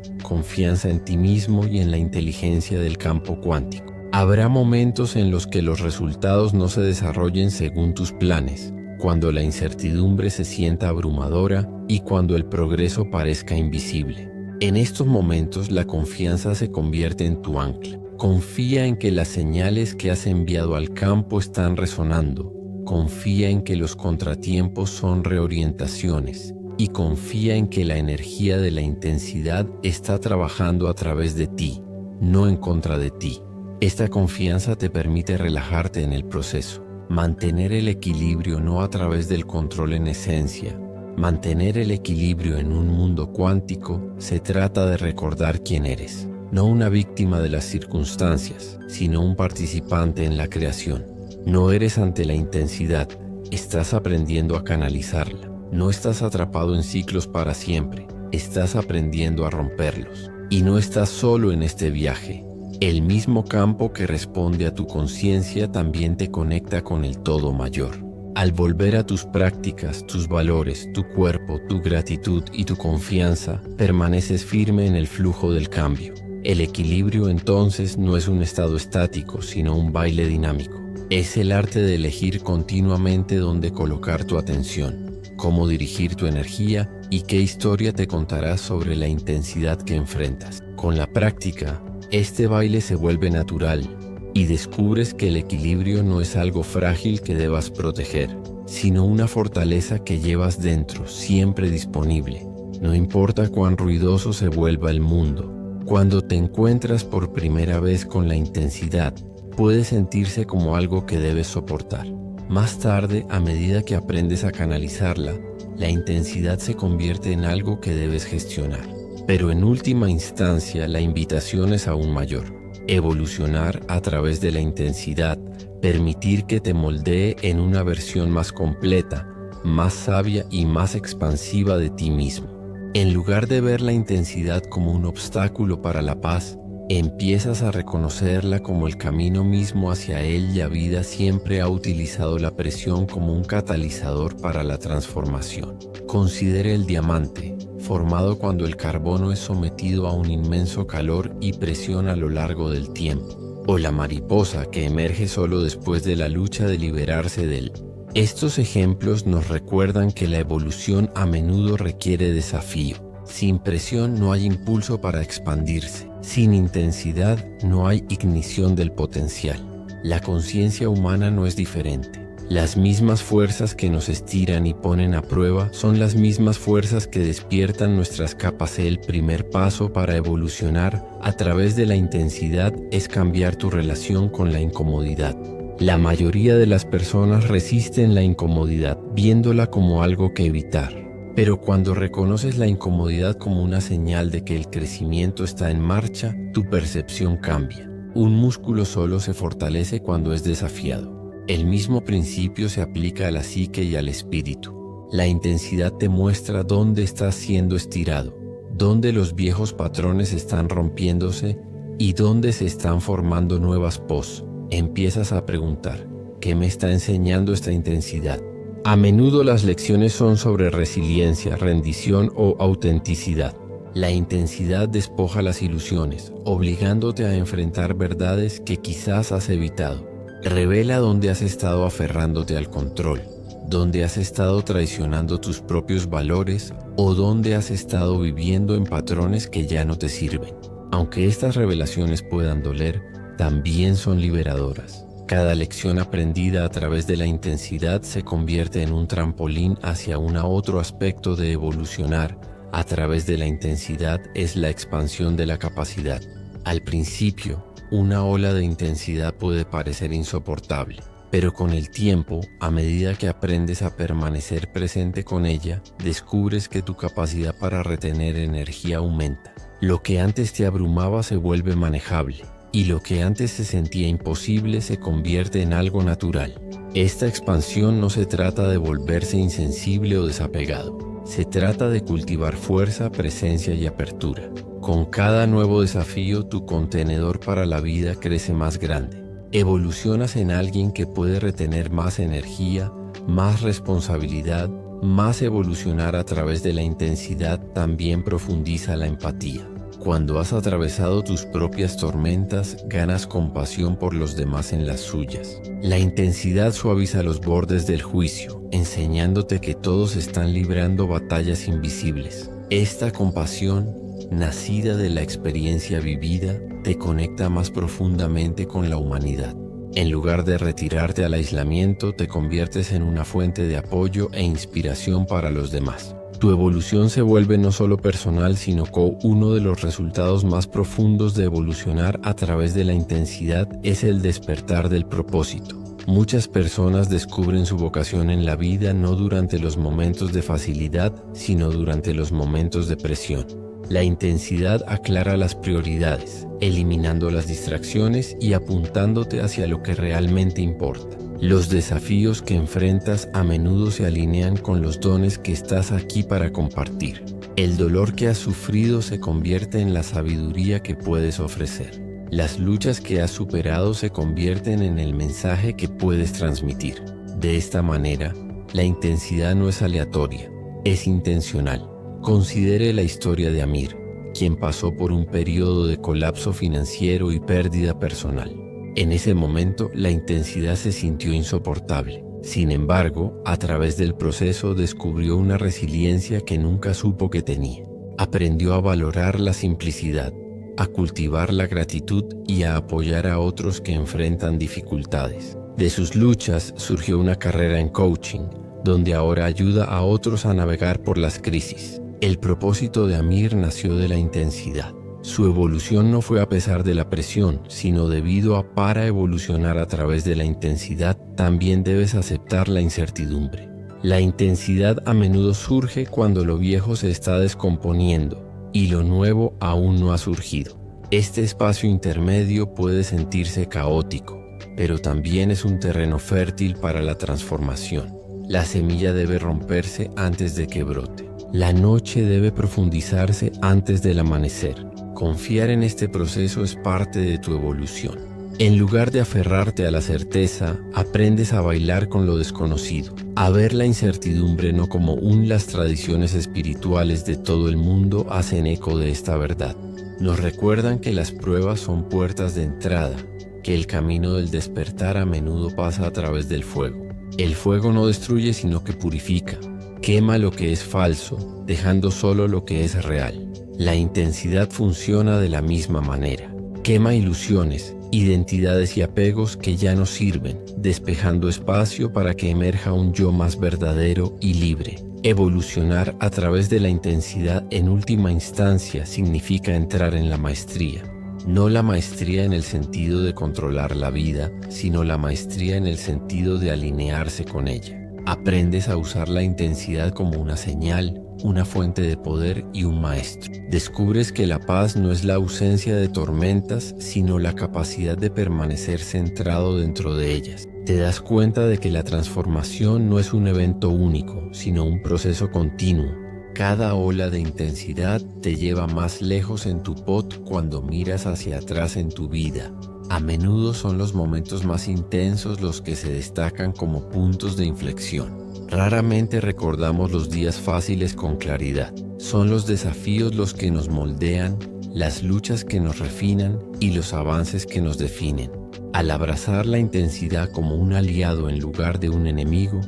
en ti mismo y en la inteligencia del campo cuántico. Habrá momentos en los que los resultados no se desarrollen según tus planes, cuando la incertidumbre se sienta abrumadora y cuando el progreso parezca invisible. En estos momentos, la confianza se convierte en tu ancla. Confía en que las señales que has enviado al campo están resonando. Confía en que los contratiempos son reorientaciones. Y confía en que la energía de la intensidad está trabajando a través de ti, no en contra de ti. Esta confianza te permite relajarte en el proceso. Mantener el equilibrio no a través del control en esencia. Mantener el equilibrio en un mundo cuántico se trata de recordar quién eres. No una víctima de las circunstancias, sino un participante en la creación. No eres ante la intensidad, estás aprendiendo a canalizarla. No estás atrapado en ciclos para siempre, estás aprendiendo a romperlos. Y no estás solo en este viaje. El mismo campo que responde a tu conciencia también te conecta con el todo mayor. Al volver a tus prácticas, tus valores, tu cuerpo, tu gratitud y tu confianza, permaneces firme en el flujo del cambio. El equilibrio entonces no es un estado estático, sino un baile dinámico. Es el arte de elegir continuamente dónde colocar tu atención. cómo dirigir tu energía y qué historia te contarás sobre la intensidad que enfrentas. Con la práctica, este baile se vuelve natural y descubres que el equilibrio no es algo frágil que debas proteger, sino una fortaleza que llevas dentro, siempre disponible. No importa cuán ruidoso se vuelva el mundo, cuando te encuentras por primera vez con la intensidad, puede sentirse como algo que debes soportar. Más tarde, a medida que aprendes a canalizarla, la intensidad se convierte en algo que debes gestionar. Pero en última instancia, la invitación es aún mayor. Evolucionar a través de la intensidad, permitir que te moldee en una versión más completa, más sabia y más expansiva de ti mismo. En lugar de ver la intensidad como un obstáculo para la paz, empiezas a reconocerla como el camino mismo hacia él. La vida siempre ha utilizado la presión como un catalizador para la transformación. Considere el diamante, formado cuando el carbono es sometido a un inmenso calor y presión a lo largo del tiempo, o la mariposa que emerge solo después de la lucha de liberarse de él. Estos ejemplos nos recuerdan que la evolución a menudo requiere desafío. Sin presión no hay impulso para expandirse. Sin intensidad no hay ignición del potencial. La conciencia humana no es diferente. Las mismas fuerzas que nos estiran y ponen a prueba son las mismas fuerzas que despiertan nuestras capas. El primer paso para evolucionar a través de la intensidad es cambiar tu relación con la incomodidad. La mayoría de las personas resisten la incomodidad, viéndola como algo que evitar. Pero cuando reconoces la incomodidad como una señal de que el crecimiento está en marcha, tu percepción cambia. Un músculo solo se fortalece cuando es desafiado. El mismo principio se aplica a la psique y al espíritu. La intensidad te muestra dónde estás siendo estirado, dónde los viejos patrones están rompiéndose y dónde se están formando nuevas pos. Empiezas a preguntar, ¿qué me está enseñando esta intensidad? A menudo las lecciones son sobre resiliencia, rendición o autenticidad. La intensidad despoja las ilusiones, obligándote a enfrentar verdades que quizás has evitado. Revela dónde has estado aferrándote al control, dónde has estado traicionando tus propios valores o dónde has estado viviendo en patrones que ya no te sirven. Aunque estas revelaciones puedan doler, también son liberadoras. Cada lección aprendida a través de la intensidad se convierte en un trampolín hacia otro aspecto de evolucionar. A través de la intensidad es la expansión de la capacidad. Al principio, una ola de intensidad puede parecer insoportable, pero con el tiempo, a medida que aprendes a permanecer presente con ella, descubres que tu capacidad para retener energía aumenta. Lo que antes te abrumaba se vuelve manejable. Y lo que antes se sentía imposible se convierte en algo natural. Esta expansión no se trata de volverse insensible o desapegado. Se trata de cultivar fuerza, presencia y apertura. Con cada nuevo desafío, tu contenedor para la vida crece más grande. Evolucionas en alguien que puede retener más energía, más responsabilidad, más. Evolucionar a través de la intensidad también profundiza la empatía. Cuando has atravesado tus propias tormentas, ganas compasión por los demás en las suyas. La intensidad suaviza los bordes del juicio, enseñándote que todos están librando batallas invisibles. Esta compasión, nacida de la experiencia vivida, te conecta más profundamente con la humanidad. En lugar de retirarte al aislamiento, te conviertes en una fuente de apoyo e inspiración para los demás. Tu evolución se vuelve no solo personal, sino uno de los resultados más profundos de evolucionar a través de la intensidad es el despertar del propósito. Muchas personas descubren su vocación en la vida no durante los momentos de facilidad, sino durante los momentos de presión. La intensidad aclara las prioridades, eliminando las distracciones y apuntándote hacia lo que realmente importa. Los desafíos que enfrentas a menudo se alinean con los dones que estás aquí para compartir. El dolor que has sufrido se convierte en la sabiduría que puedes ofrecer. Las luchas que has superado se convierten en el mensaje que puedes transmitir. De esta manera, la intensidad no es aleatoria, es intencional. Considere la historia de Amir, quien pasó por un periodo de colapso financiero y pérdida personal. En ese momento, la intensidad se sintió insoportable. Sin embargo, a través del proceso descubrió una resiliencia que nunca supo que tenía. Aprendió a valorar la simplicidad, a cultivar la gratitud y a apoyar a otros que enfrentan dificultades. De sus luchas surgió una carrera en coaching, donde ahora ayuda a otros a navegar por las crisis. El propósito de Amir nació de la intensidad. Su evolución no fue a pesar de la presión, sino debido a para evolucionar a través de la intensidad, también debes aceptar la incertidumbre. La intensidad a menudo surge cuando lo viejo se está descomponiendo y lo nuevo aún no ha surgido. Este espacio intermedio puede sentirse caótico, pero también es un terreno fértil para la transformación. La semilla debe romperse antes de que brote. La noche debe profundizarse antes del amanecer. Confiar en este proceso es parte de tu evolución. En lugar de aferrarte a la certeza, aprendes a bailar con lo desconocido, a ver la incertidumbre no como las tradiciones espirituales de todo el mundo hacen eco de esta verdad. Nos recuerdan que las pruebas son puertas de entrada, que el camino del despertar a menudo pasa a través del fuego. El fuego no destruye sino que purifica, quema lo que es falso, dejando solo lo que es real. La intensidad funciona de la misma manera. Quema ilusiones, identidades y apegos que ya no sirven, despejando espacio para que emerja un yo más verdadero y libre. Evolucionar a través de la intensidad en última instancia significa entrar en la maestría. No la maestría en el sentido de controlar la vida, sino la maestría en el sentido de alinearse con ella. Aprendes a usar la intensidad como una señal, una fuente de poder y un maestro. Descubres que la paz no es la ausencia de tormentas, sino la capacidad de permanecer centrado dentro de ellas. Te das cuenta de que la transformación no es un evento único, sino un proceso continuo. Cada ola de intensidad te lleva más lejos en tu pot cuando miras hacia atrás en tu vida. A menudo son los momentos más intensos los que se destacan como puntos de inflexión. Raramente recordamos los días fáciles con claridad. Son los desafíos los que nos moldean, las luchas que nos refinan y los avances que nos definen. Al abrazar la intensidad como un aliado en lugar de un enemigo,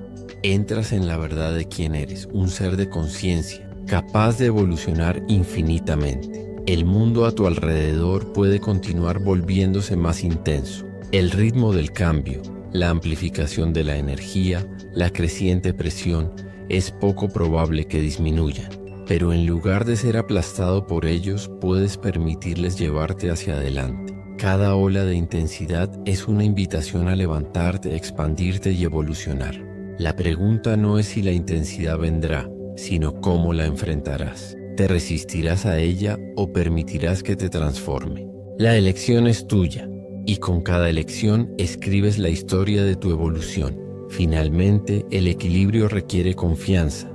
entras en la verdad de quién eres, un ser de conciencia, capaz de evolucionar infinitamente. El mundo a tu alrededor puede continuar volviéndose más intenso. El ritmo del cambio, la amplificación de la energía, la creciente presión, es poco probable que disminuyan. Pero en lugar de ser aplastado por ellos, puedes permitirles llevarte hacia adelante. Cada ola de intensidad es una invitación a levantarte, expandirte y evolucionar. La pregunta no es si la intensidad vendrá, sino cómo la enfrentarás. ¿Te resistirás a ella o permitirás que te transforme? La elección es tuya, y con cada elección escribes la historia de tu evolución. Finalmente, el equilibrio requiere confianza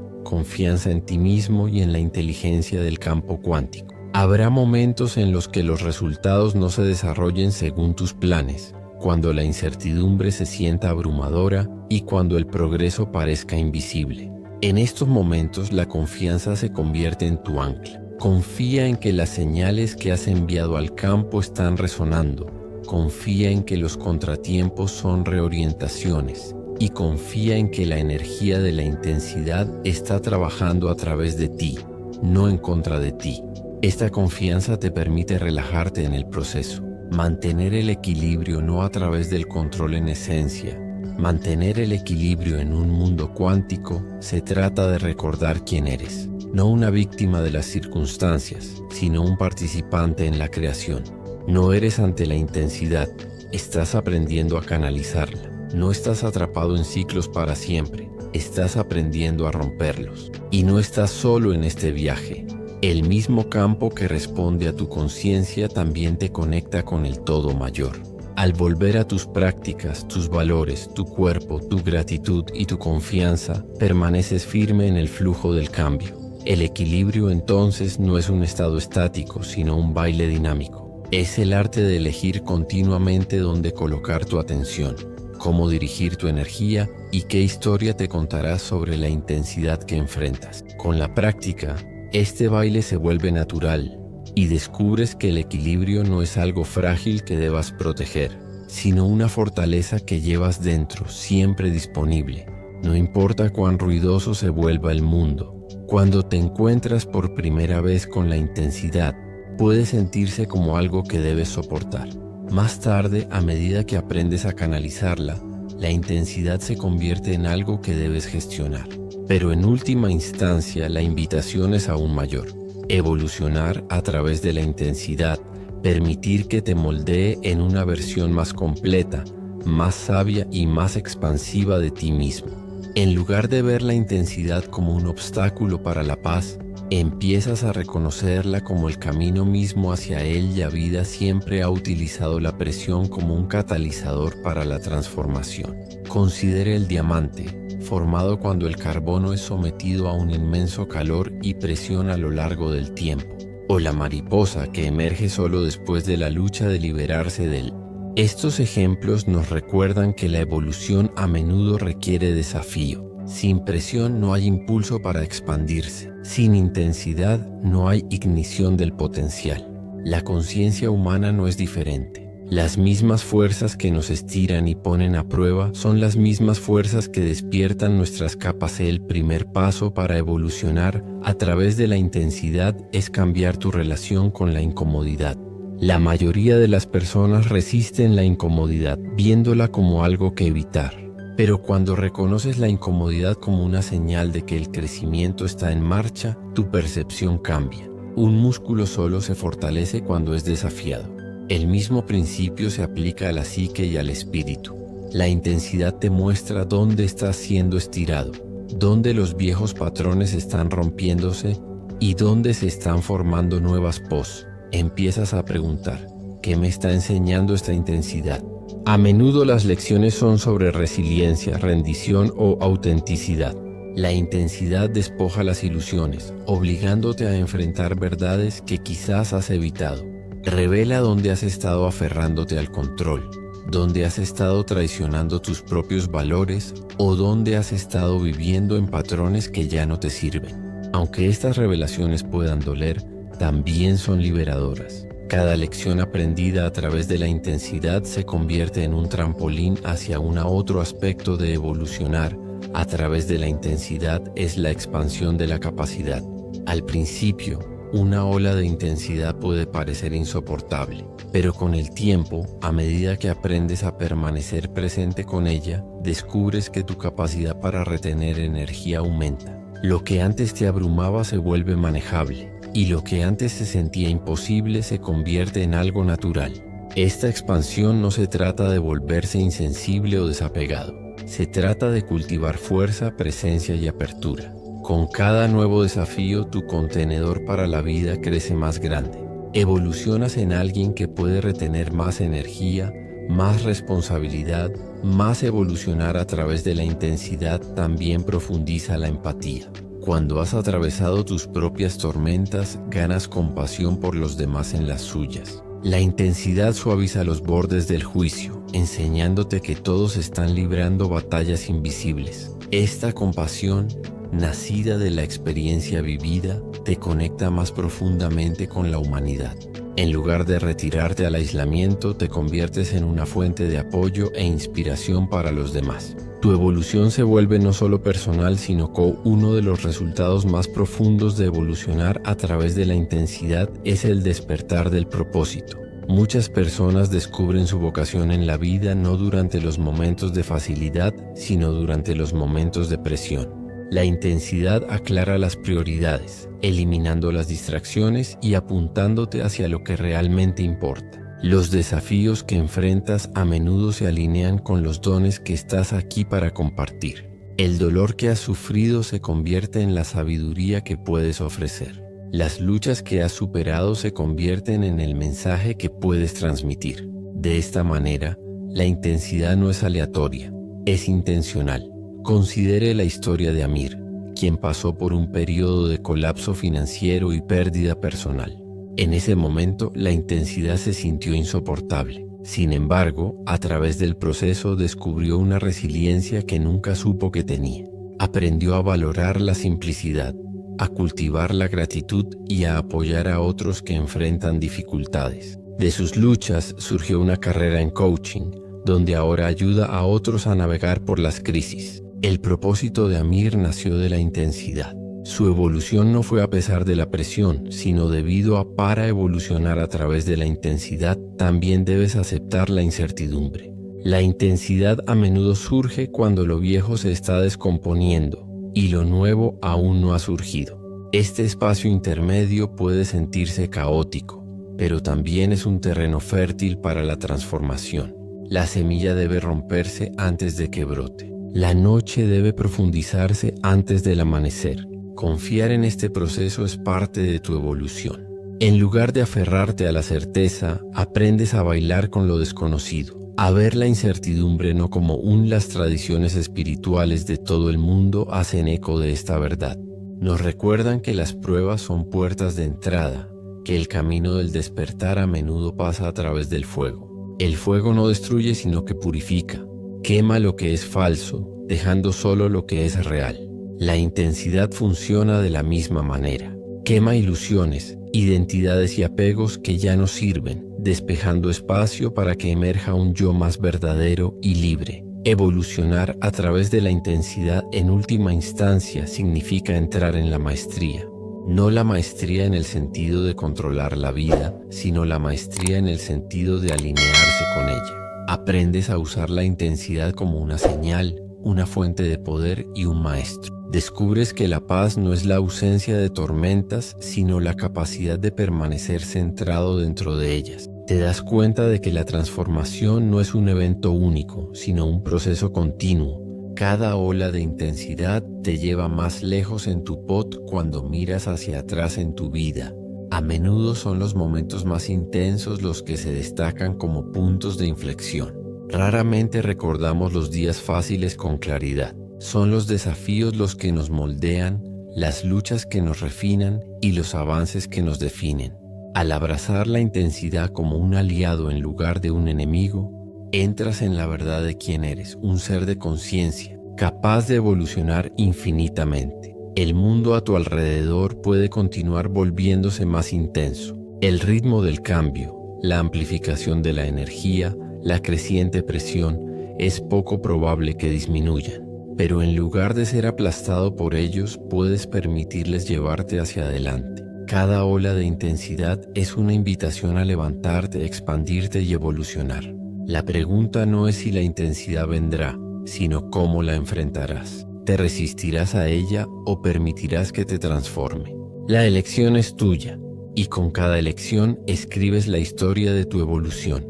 en ti mismo y en la inteligencia del campo cuántico. Habrá momentos en los que los resultados no se desarrollen según tus planes, cuando la incertidumbre se sienta abrumadora y cuando el progreso parezca invisible. En estos momentos la confianza se convierte en tu ancla. Confía en que las señales que has enviado al campo están resonando. Confía en que los contratiempos son reorientaciones. Y confía en que la energía de la intensidad está trabajando a través de ti, no en contra de ti. Esta confianza te permite relajarte en el proceso. Mantener el equilibrio no a través del control en esencia. Mantener el equilibrio en un mundo cuántico se trata de recordar quién eres. No una víctima de las circunstancias, sino un participante en la creación. No eres ante la intensidad, estás aprendiendo a canalizarla. No estás atrapado en ciclos para siempre, estás aprendiendo a romperlos. Y no estás solo en este viaje. El mismo campo que responde a tu conciencia también te conecta con el todo mayor. Al volver a tus prácticas, tus valores, tu cuerpo, tu gratitud y tu confianza, permaneces firme en el flujo del cambio. El equilibrio entonces no es un estado estático, sino un baile dinámico. Es el arte de elegir continuamente dónde colocar tu atención, cómo dirigir tu energía y qué historia te contarás sobre la intensidad que enfrentas. Con la práctica, este baile se vuelve natural y descubres que el equilibrio no es algo frágil que debas proteger, sino una fortaleza que llevas dentro, siempre disponible. No importa cuán ruidoso se vuelva el mundo, cuando te encuentras por primera vez con la intensidad, puede sentirse como algo que debes soportar. Más tarde, a medida que aprendes a canalizarla, la intensidad se convierte en algo que debes gestionar. Pero en última instancia, la invitación es aún mayor. Evolucionar a través de la intensidad, permitir que te moldee en una versión más completa, más sabia y más expansiva de ti mismo. En lugar de ver la intensidad como un obstáculo para la paz, empiezas a reconocerla como el camino mismo hacia él. La vida siempre ha utilizado la presión como un catalizador para la transformación. Considere el diamante, formado cuando el carbono es sometido a un inmenso calor y presión a lo largo del tiempo, o la mariposa que emerge solo después de la lucha de liberarse de él. Estos ejemplos nos recuerdan que la evolución a menudo requiere desafío. Sin presión no hay impulso para expandirse. Sin intensidad no hay ignición del potencial. La conciencia humana no es diferente. Las mismas fuerzas que nos estiran y ponen a prueba son las mismas fuerzas que despiertan nuestras capas. El primer paso para evolucionar a través de la intensidad es cambiar tu relación con la incomodidad. La mayoría de las personas resisten la incomodidad, viéndola como algo que evitar. Pero cuando reconoces la incomodidad como una señal de que el crecimiento está en marcha, tu percepción cambia. Un músculo solo se fortalece cuando es desafiado. El mismo principio se aplica a la psique y al espíritu. La intensidad te muestra dónde estás siendo estirado, dónde los viejos patrones están rompiéndose y dónde se están formando nuevas pos. Empiezas a preguntar, ¿qué me está enseñando esta intensidad? A menudo las lecciones son sobre resiliencia, rendición o autenticidad. La intensidad despoja las ilusiones, obligándote a enfrentar verdades que quizás has evitado. Revela dónde has estado aferrándote al control, dónde has estado traicionando tus propios valores o dónde has estado viviendo en patrones que ya no te sirven. Aunque estas revelaciones puedan doler, también son liberadoras. Cada lección aprendida a través de la intensidad se convierte en un trampolín hacia otro aspecto de evolucionar. A través de la intensidad es la expansión de la capacidad. Al principio, una ola de intensidad puede parecer insoportable, pero con el tiempo, a medida que aprendes a permanecer presente con ella, descubres que tu capacidad para retener energía aumenta. Lo que antes te abrumaba se vuelve manejable, y lo que antes se sentía imposible se convierte en algo natural. Esta expansión no se trata de volverse insensible o desapegado. Se trata de cultivar fuerza, presencia y apertura. Con cada nuevo desafío, tu contenedor para la vida crece más grande. Evolucionas en alguien que puede retener más energía, más responsabilidad, más. Evolucionar a través de la intensidad también profundiza la empatía. Cuando has atravesado tus propias tormentas, ganas compasión por los demás en las suyas. La intensidad suaviza los bordes del juicio, enseñándote que todos están librando batallas invisibles. Esta compasión, nacida de la experiencia vivida, te conecta más profundamente con la humanidad. En lugar de retirarte al aislamiento, te conviertes en una fuente de apoyo e inspiración para los demás. Tu evolución se vuelve no solo personal, sino uno de los resultados más profundos de evolucionar a través de la intensidad es el despertar del propósito. Muchas personas descubren su vocación en la vida no durante los momentos de facilidad, sino durante los momentos de presión. La intensidad aclara las prioridades, eliminando las distracciones y apuntándote hacia lo que realmente importa. Los desafíos que enfrentas a menudo se alinean con los dones que estás aquí para compartir. El dolor que has sufrido se convierte en la sabiduría que puedes ofrecer. Las luchas que has superado se convierten en el mensaje que puedes transmitir. De esta manera, la intensidad no es aleatoria, es intencional. Considere la historia de Amir, quien pasó por un periodo de colapso financiero y pérdida personal. En ese momento, la intensidad se sintió insoportable. Sin embargo, a través del proceso descubrió una resiliencia que nunca supo que tenía. Aprendió a valorar la simplicidad, a cultivar la gratitud y a apoyar a otros que enfrentan dificultades. De sus luchas surgió una carrera en coaching, donde ahora ayuda a otros a navegar por las crisis. El propósito de Amir nació de la intensidad. Su evolución no fue a pesar de la presión, sino debido a para evolucionar a través de la intensidad también debes aceptar la incertidumbre. La intensidad a menudo surge cuando lo viejo se está descomponiendo y lo nuevo aún no ha surgido. Este espacio intermedio puede sentirse caótico, pero también es un terreno fértil para la transformación. La semilla debe romperse antes de que brote. La noche debe profundizarse antes del amanecer. Confiar en este proceso es parte de tu evolución. En lugar de aferrarte a la certeza, aprendes a bailar con lo desconocido, a ver la incertidumbre no como las tradiciones espirituales de todo el mundo hacen eco de esta verdad. Nos recuerdan que las pruebas son puertas de entrada, que el camino del despertar a menudo pasa a través del fuego. El fuego no destruye sino que purifica, quema lo que es falso, dejando solo lo que es real. La intensidad funciona de la misma manera. Quema ilusiones, identidades y apegos que ya no sirven, despejando espacio para que emerja un yo más verdadero y libre. Evolucionar a través de la intensidad en última instancia significa entrar en la maestría. No la maestría en el sentido de controlar la vida, sino la maestría en el sentido de alinearse con ella. Aprendes a usar la intensidad como una señal, una fuente de poder y un maestro. Descubres que la paz no es la ausencia de tormentas, sino la capacidad de permanecer centrado dentro de ellas. Te das cuenta de que la transformación no es un evento único, sino un proceso continuo. Cada ola de intensidad te lleva más lejos en tu pot cuando miras hacia atrás en tu vida. A menudo son los momentos más intensos los que se destacan como puntos de inflexión. Raramente recordamos los días fáciles con claridad. Son los desafíos los que nos moldean, las luchas que nos refinan y los avances que nos definen. Al abrazar la intensidad como un aliado en lugar de un enemigo, entras en la verdad de quién eres, un ser de conciencia, capaz de evolucionar infinitamente. El mundo a tu alrededor puede continuar volviéndose más intenso. El ritmo del cambio, la amplificación de la energía, la creciente presión, es poco probable que disminuyan. Pero en lugar de ser aplastado por ellos, puedes permitirles llevarte hacia adelante. Cada ola de intensidad es una invitación a levantarte, expandirte y evolucionar. La pregunta no es si la intensidad vendrá, sino cómo la enfrentarás. ¿Te resistirás a ella o permitirás que te transforme? La elección es tuya, y con cada elección escribes la historia de tu evolución.